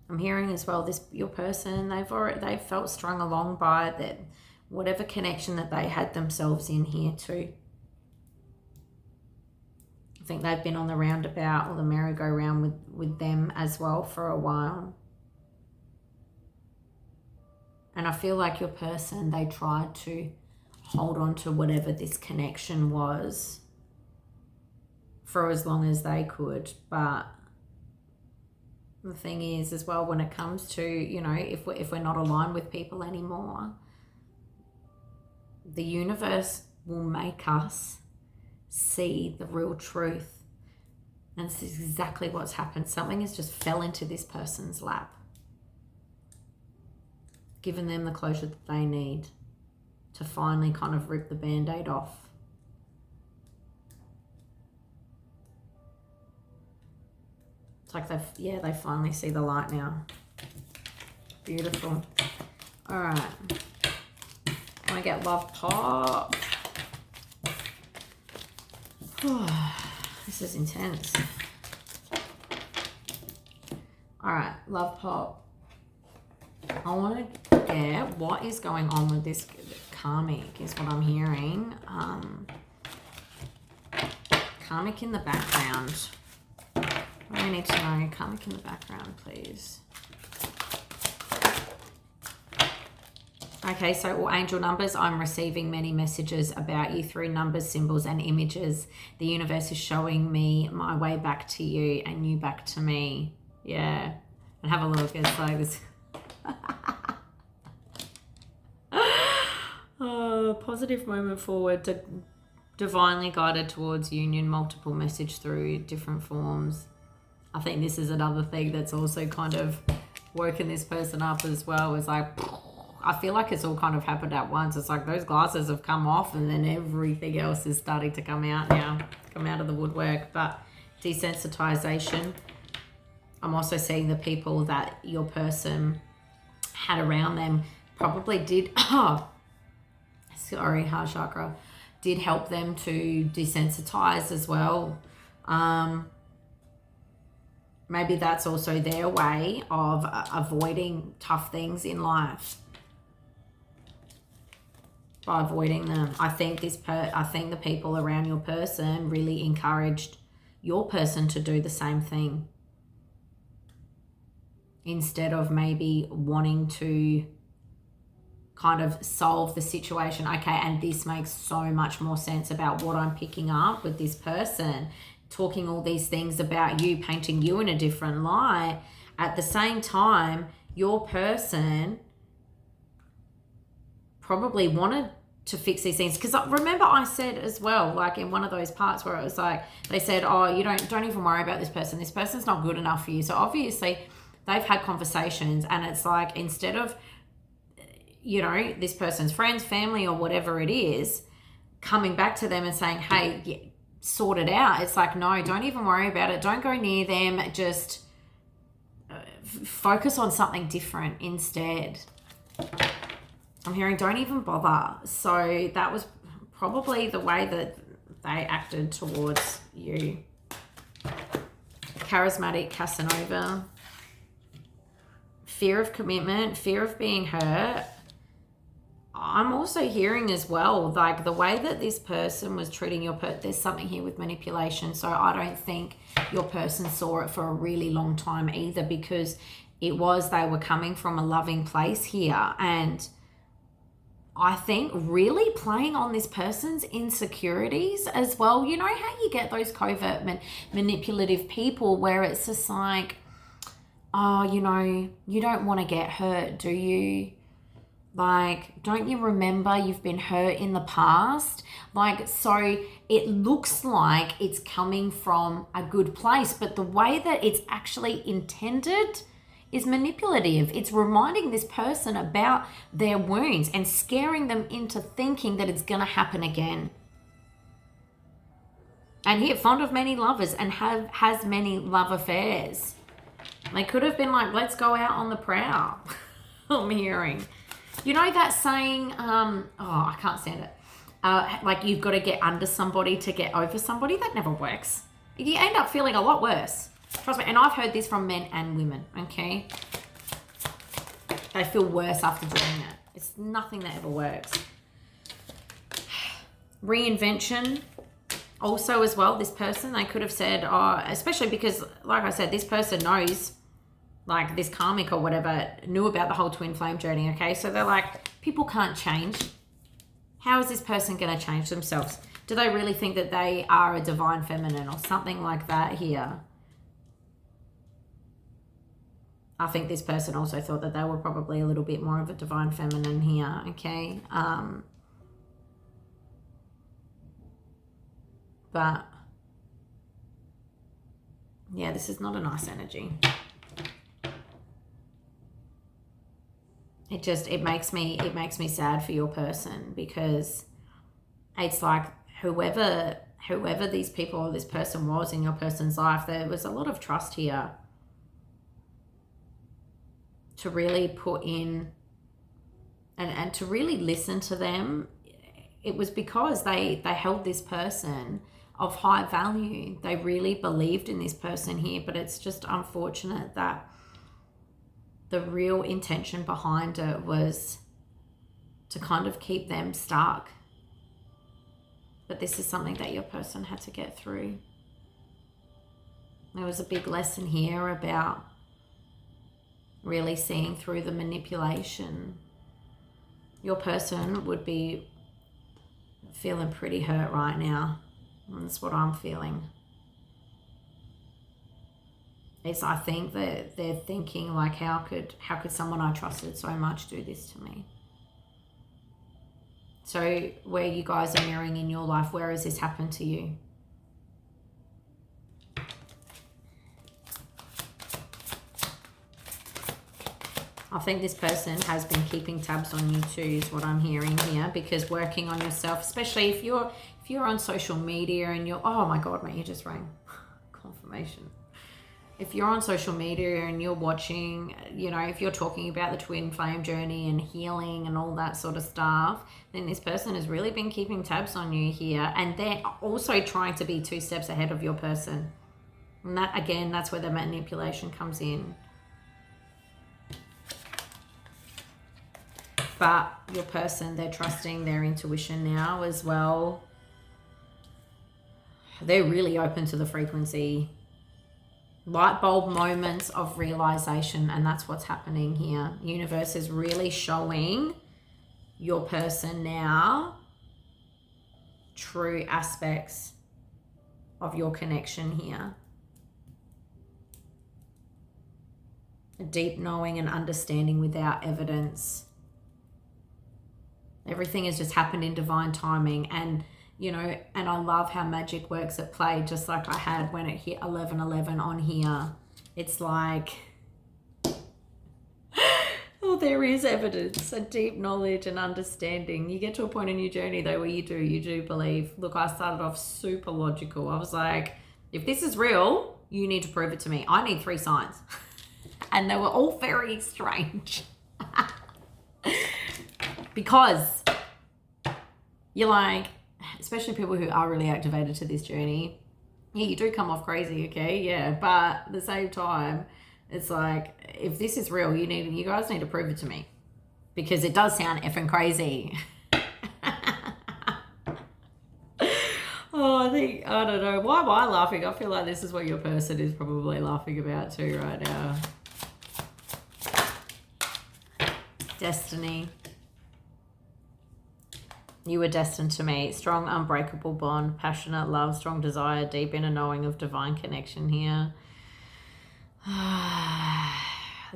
I'm hearing as well, your person, they've felt strung along by that, whatever connection that they had themselves in here too. I think they've been on the roundabout or the merry-go-round with them as well for a while. And I feel like your person, they tried to hold on to whatever this connection was for as long as they could. But the thing is as well, when it comes to, you know, if we're not aligned with people anymore, the universe will make us see the real truth. And this is exactly what's happened. Something has just fell into this person's lap, given them the closure that they need to finally kind of rip the band-aid off. It's like they finally see the light now. Beautiful. All right. I get love pop. This is intense. All right, love pop. I want to get what is going on with this karmic is what I'm hearing. Karmic in the background. I need to know karmic in the background, please. Okay, so all angel numbers, I'm receiving many messages about you through numbers, symbols, and images. The universe is showing me my way back to you and you back to me. Yeah. And have a look. It's like this. Positive moment forward to divinely guided towards union, multiple message through different forms. I think this is another thing that's also kind of woken this person up as well. Is like, I feel like it's all kind of happened at once. It's like those glasses have come off and then everything else is starting to come out now, come out of the woodwork. But desensitization. I'm also seeing the people that your person had around them probably did, heart chakra, did help them to desensitize as well. Maybe that's also their way of avoiding tough things in life. By avoiding them. I think the people around your person really encouraged your person to do the same thing. Instead of maybe wanting to kind of solve the situation. Okay, and this makes so much more sense about what I'm picking up with this person. Talking all these things about you, painting you in a different light. At the same time, your person probably wanted to fix these things. Because remember I said as well, like in one of those parts where it was like, they said, oh, you don't even worry about this person. This person's not good enough for you. So obviously they've had conversations and it's like, instead of, you know, this person's friends, family, or whatever it is, coming back to them and saying, hey, yeah, sort it out. It's like, no, don't even worry about it. Don't go near them. Just focus on something different instead. I'm hearing don't even bother. So that was probably the way that they acted towards you. Charismatic Casanova. Fear of commitment, fear of being hurt. I'm also hearing as well, like the way that this person was treating your person, there's something here with manipulation. So I don't think your person saw it for a really long time either, because they were coming from a loving place here. And I think really playing on this person's insecurities as well. You know how you get those covert manipulative people where it's just like, oh, you know, you don't want to get hurt, do you? Like, don't you remember you've been hurt in the past? Like, so it looks like it's coming from a good place, but the way that it's actually intended is manipulative. It's reminding this person about their wounds and scaring them into thinking that it's going to happen again. And here, fond of many lovers and has many love affairs. They could have been like, let's go out on the prowl. I'm hearing. You know that saying, I can't stand it. Like you've got to get under somebody to get over somebody. That never works. You end up feeling a lot worse. Trust me. And I've heard this from men and women, okay? They feel worse after doing that. It's nothing that ever works. Reinvention. Also as well, this person, they could have said, especially because, like I said, this person knows, like this karmic or whatever, knew about the whole twin flame journey, okay? So they're like, people can't change. How is this person going to change themselves? Do they really think that they are a divine feminine or something like that here? I think this person also thought that they were probably a little bit more of a divine feminine here, okay? But yeah, this is not a nice energy. It makes me sad for your person, because it's like whoever these people or this person was in your person's life, there was a lot of trust here. to really put in and to really listen to them, it was because they held this person of high value. They really believed in this person here, but it's just unfortunate that the real intention behind it was to kind of keep them stuck. But this is something that your person had to get through. There was a big lesson here about really seeing through the manipulation. Your person would be feeling pretty hurt right now. And that's what I'm feeling. I think that they're thinking like, how could someone I trusted so much do this to me? So where you guys are mirroring in your life, where has this happened to you? I think this person has been keeping tabs on you too, is what I'm hearing here, because working on yourself, especially if you're on social media and you're, oh my God, mate, you just rang confirmation. If you're on social media and you're watching, you know, if you're talking about the twin flame journey and healing and all that sort of stuff, then this person has really been keeping tabs on you here. And they're also trying to be 2 steps ahead of your person. And that, again, that's where the manipulation comes in. But your person, they're trusting their intuition now as well. They're really open to the frequency. Light bulb moments of realization, and that's what's happening here. Universe is really showing your person now true aspects of your connection here. A deep knowing and understanding without evidence. Everything has just happened in divine timing. And, you know, and I love how magic works at play, just like I had when it hit 11:11 on here. It's like, oh, there is evidence, a deep knowledge and understanding. You get to a point in your journey, though, where you do believe. Look, I started off super logical. I was like, if this is real, you need to prove it to me. I need 3 signs. And they were all very strange. Because you're like, especially people who are really activated to this journey, yeah, you do come off crazy, okay? Yeah, but at the same time, it's like, if this is real, you guys need to prove it to me, because it does sound effing crazy. Oh, I don't know. Why am I laughing? I feel like this is what your person is probably laughing about too right now. Destiny. You were destined to meet. Strong, unbreakable bond, passionate love, strong desire, deep inner knowing of divine connection here.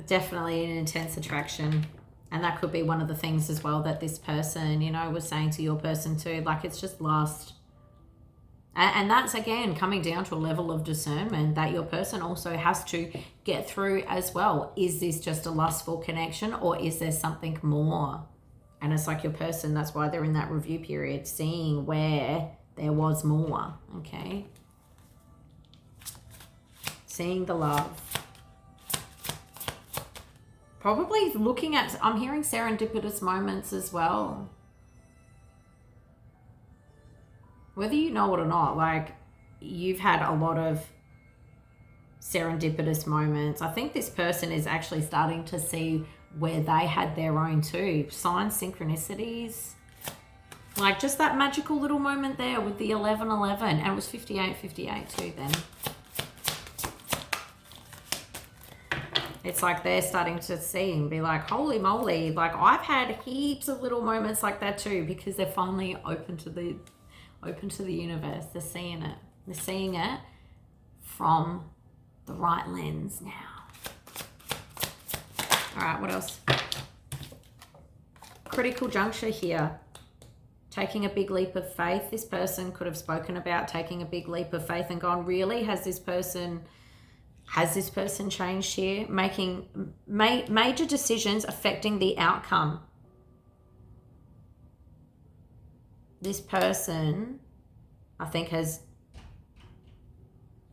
Definitely an intense attraction. And that could be one of the things as well that this person, you know, was saying to your person too. Like, it's just lust. And that's, again, coming down to a level of discernment that your person also has to get through as well. Is this just a lustful connection, or is there something more? And it's like your person, that's why they're in that review period, seeing where there was more, okay? Seeing the love. Probably looking at, I'm hearing serendipitous moments as well. Whether you know it or not, like, you've had a lot of serendipitous moments. I think this person is actually starting to see where they had their own too. Signs, synchronicities. Like, just that magical little moment there with the 11:11. And it was 58:58 too then. It's like they're starting to see and be like, holy moly. Like, I've had heaps of little moments like that too, because they're finally open to the universe. They're seeing it. They're seeing it from the right lens now. All right, what else? Critical juncture here. Taking a big leap of faith. This person could have spoken about taking a big leap of faith and gone, really? Has this person changed here? Making major decisions affecting the outcome. This person, I think, has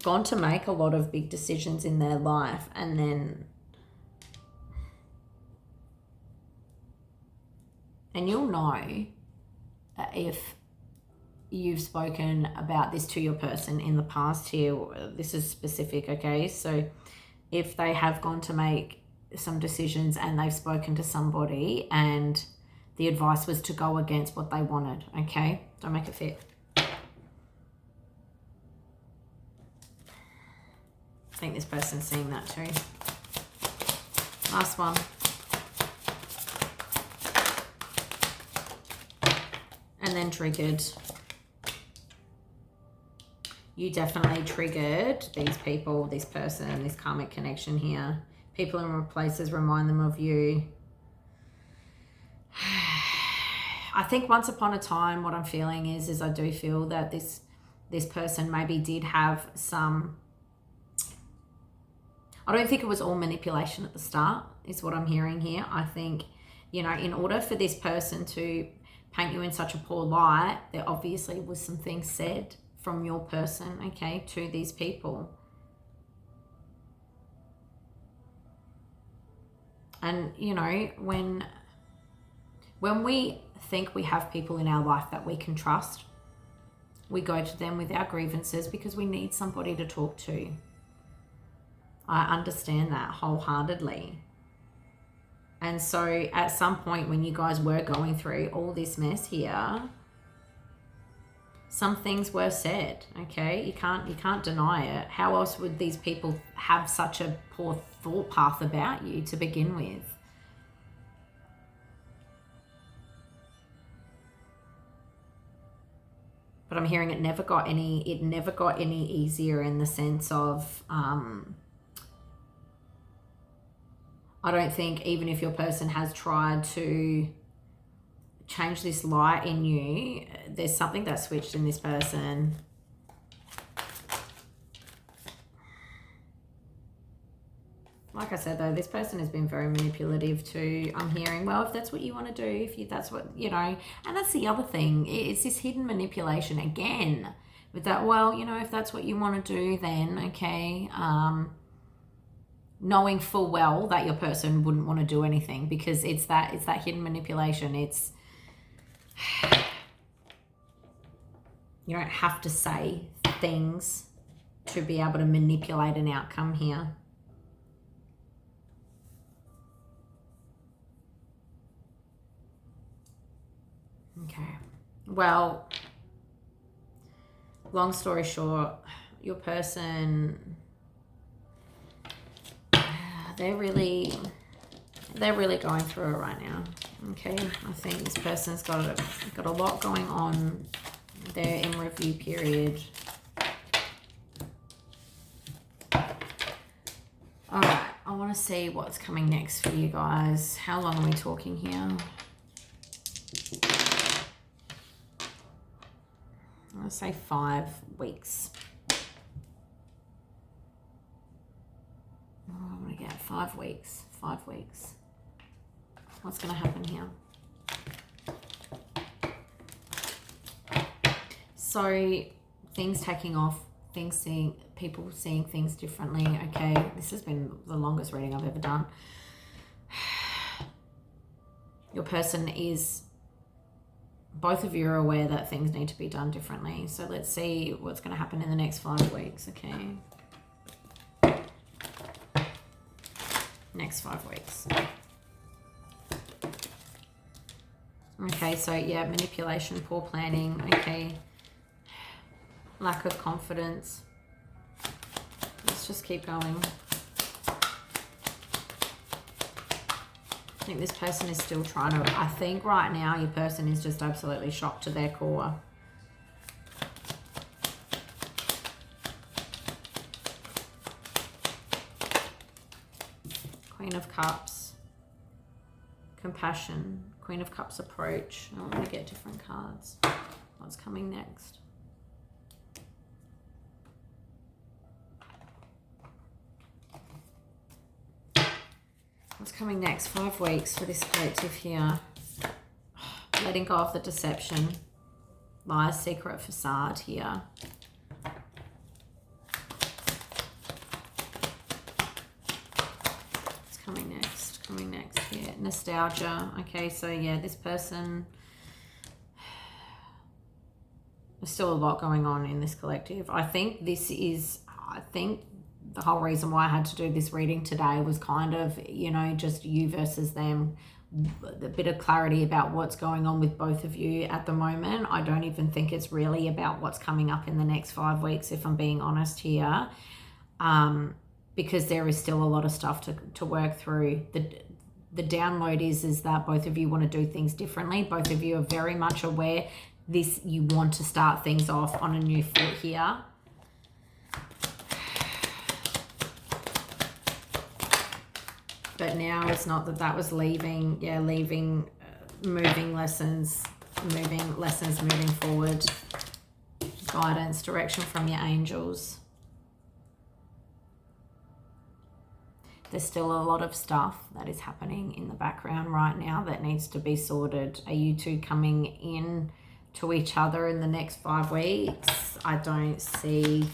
gone to make a lot of big decisions in their life, and then And you'll know if you've spoken about this to your person in the past here. This is specific, okay? So if they have gone to make some decisions and they've spoken to somebody and the advice was to go against what they wanted, okay? Don't make it fit. I think this person's seeing that too. Last one. And then triggered. You definitely triggered these people, this person, this karmic connection here. People in places remind them of you. I think once upon a time, what I'm feeling is I do feel that this person maybe did have some... I don't think it was all manipulation at the start, is what I'm hearing here. I think, you know, in order for this person to paint you in such a poor light, there obviously was some things said from your person, okay, to these people. And, you know, when we think we have people in our life that we can trust, we go to them with our grievances because we need somebody to talk to. I understand that wholeheartedly. And so at some point when you guys were going through all this mess here, some things were said, okay? You can't deny it. How else would these people have such a poor thought path about you to begin with? But I'm hearing it never got any easier in the sense of, I don't think even if your person has tried to change this light in you, there's something that switched in this person. Like I said though, this person has been very manipulative too. I'm hearing, well, if that's what you want to do, that's what, you know, and that's the other thing. It's this hidden manipulation again with that, well, you know, if that's what you want to do, then okay. Knowing full well that your person wouldn't want to do anything because it's that hidden manipulation. It's, you don't have to say things to be able to manipulate an outcome here. Okay. Well, long story short, your person, they're really going through it right now. Okay, I think this person's got a lot going on. They're in review period. All right, I want to see what's coming next for you guys. How long are we talking here? I'm going to say 5 weeks. Oh, I'm going to get 5 weeks. 5 weeks. What's going to happen here? So things taking off, people seeing things differently. Okay, this has been the longest reading I've ever done. Your person is, both of you are aware that things need to be done differently. So let's see what's going to happen in the next 5 weeks. Okay. Next 5 weeks. Okay, so yeah, manipulation, poor planning, okay. Lack of confidence. Let's just keep going. I think this person is still trying to, I think right now your person is just absolutely shocked to their core. Queen of Cups, compassion, Queen of Cups approach. I want to get different cards. What's coming next? What's coming next? 5 weeks for this collective here. Letting go of the deception. Lies, secret facade here. What's coming next? coming next here? Nostalgia. Okay, so yeah, this person, there's still a lot going on in this collective. I think the whole reason why I had to do this reading today was kind of, you know, just you versus them, a bit of clarity about what's going on with both of you at the moment. I don't even think it's really about what's coming up in the next 5 weeks, if I'm being honest here, because there is still a lot of stuff to work through. The download is that both of you want to do things differently. Both of you are very much aware you want to start things off on a new foot here. But now it's not that was leaving, moving lessons moving forward. Guidance, direction from your angels. There's still a lot of stuff that is happening in the background right now that needs to be sorted. Are you two coming in to each other in the next 5 weeks? I don't see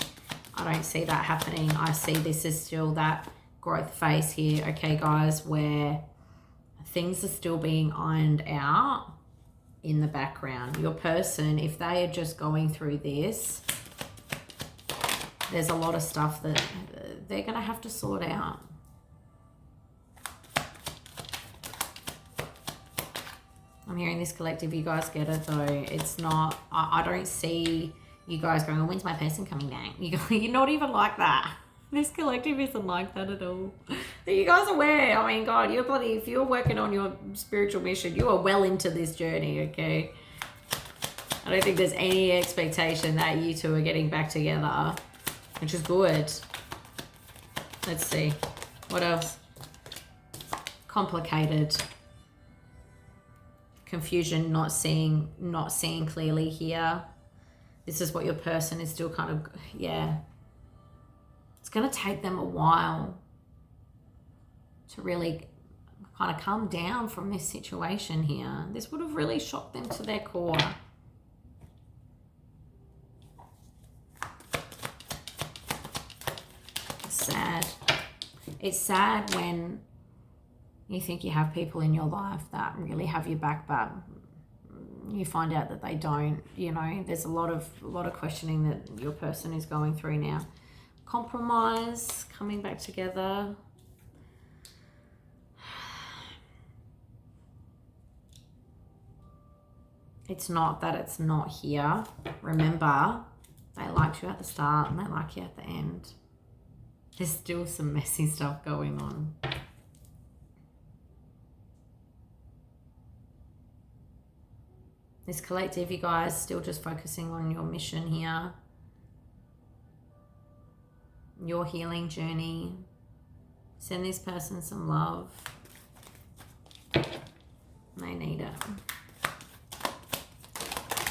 that happening. I see this is still that growth phase here, okay guys, where things are still being ironed out in the background. Your person, if they are just going through this, there's a lot of stuff that they're going to have to sort out. I'm hearing this collective, you guys get it though. It's not, I don't see you guys going, oh, when's my person coming down? You're not even like that. This collective isn't like that at all. Are you guys aware? I mean, God, if you're working on your spiritual mission, you are well into this journey, okay? I don't think there's any expectation that you two are getting back together, which is good. Let's see. What else? Complicated. Confusion, not seeing clearly here. This is what your person is still kind of, yeah. It's going to take them a while to really kind of come down from this situation here. This would have really shocked them to their core. It's sad. It's sad when you think you have people in your life that really have your back, but you find out that they don't. You know, there's a lot of questioning that your person is going through now. Compromise, coming back together. It's not that it's not here. Remember, they liked you at the start and they like you at the end. There's still some messy stuff going on. This collective, you guys, still just focusing on your mission here. Your healing journey. Send this person some love. They need it.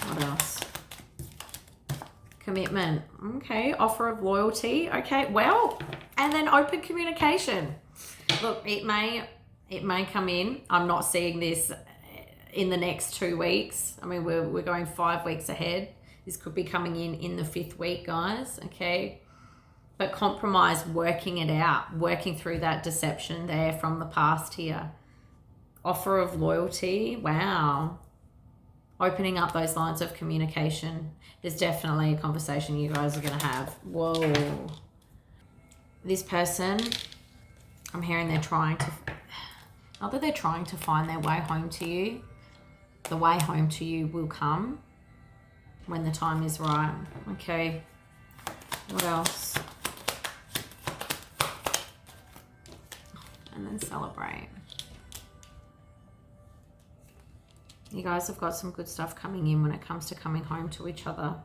What else? Commitment. Okay. Offer of loyalty. Okay. Well, and then open communication. Look, it may come in. I'm not seeing this in the next 2 weeks. I mean, we're going 5 weeks ahead. This could be coming in the 5th week, guys. Okay. But compromise, working it out, working through that deception there from the past here. Offer of loyalty. Wow. Opening up those lines of communication. There's definitely a conversation you guys are going to have. Whoa. This person, I'm hearing they're trying to, not that they're trying to find their way home to you. The way home to you will come when the time is right. Okay. What else? And then celebrate. You guys have got some good stuff coming in when it comes to coming home to each other.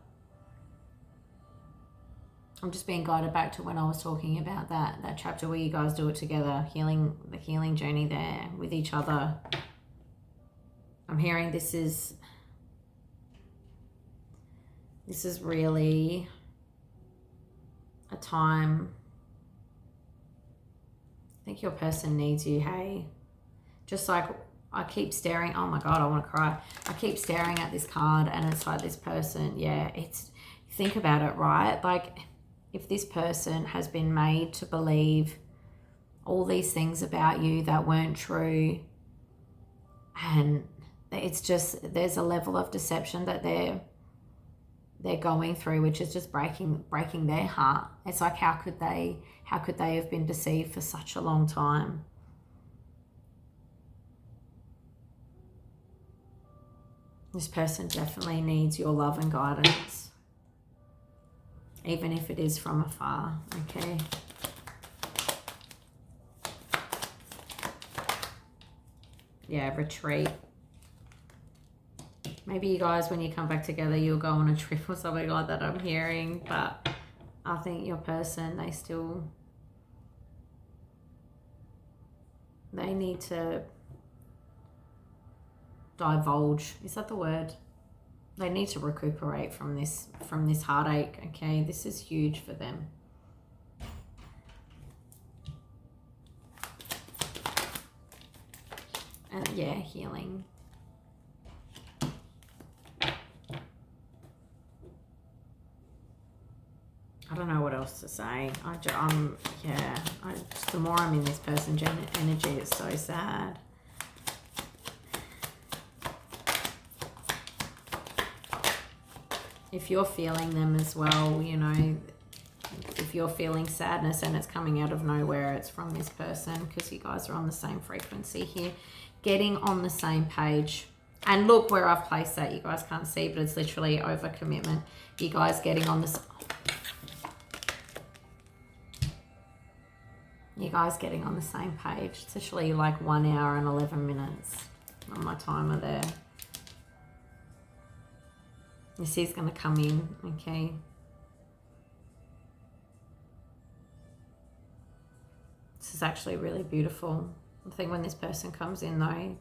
I'm just being guided back to when I was talking about that chapter where you guys do it together, the healing journey there with each other. I'm hearing this is really a time. I think your person needs you, hey? Just like I keep staring, oh my God, I want to cry. I keep staring at this card and it's like this person, yeah, think about it, right? Like if this person has been made to believe all these things about you that weren't true. And it's just, there's a level of deception that they're going through, which is just breaking their heart. It's like, how could they have been deceived for such a long time? This person definitely needs your love and guidance, even if it is from afar, okay? Yeah, retreat. Maybe you guys, when you come back together, you'll go on a trip or something like that, I'm hearing. But I think your person, they need to divulge. Is that the word? They need to recuperate from this heartache, okay? This is huge for them. And yeah, healing. I don't know what else to say. The more I'm in this person's energy, it's so sad. If you're feeling them as well, you know, if you're feeling sadness and it's coming out of nowhere, it's from this person, because you guys are on the same frequency here. Getting on the same page. And look where I've placed that. You guys can't see, but it's literally overcommitment. You guys getting on this... You guys getting on the same page. It's literally like 1 hour and 11 minutes on my timer there. This is going to come in, okay? This is actually really beautiful. I think when this person comes in though,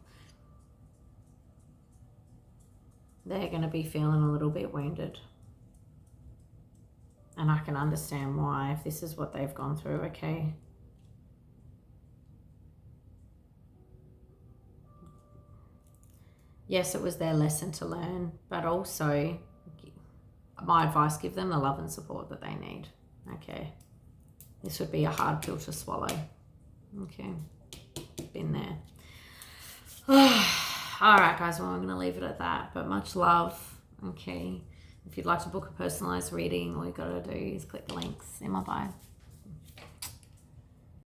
they're going to be feeling a little bit wounded. And I can understand why, if this is what they've gone through, okay? Yes, it was their lesson to learn, but also, my advice, give them the love and support that they need, okay? This would be a hard pill to swallow, okay? Been there. All right, guys, well, I'm going to leave it at that, but much love, okay? If you'd like to book a personalized reading, all you got to do is click the links in my bio.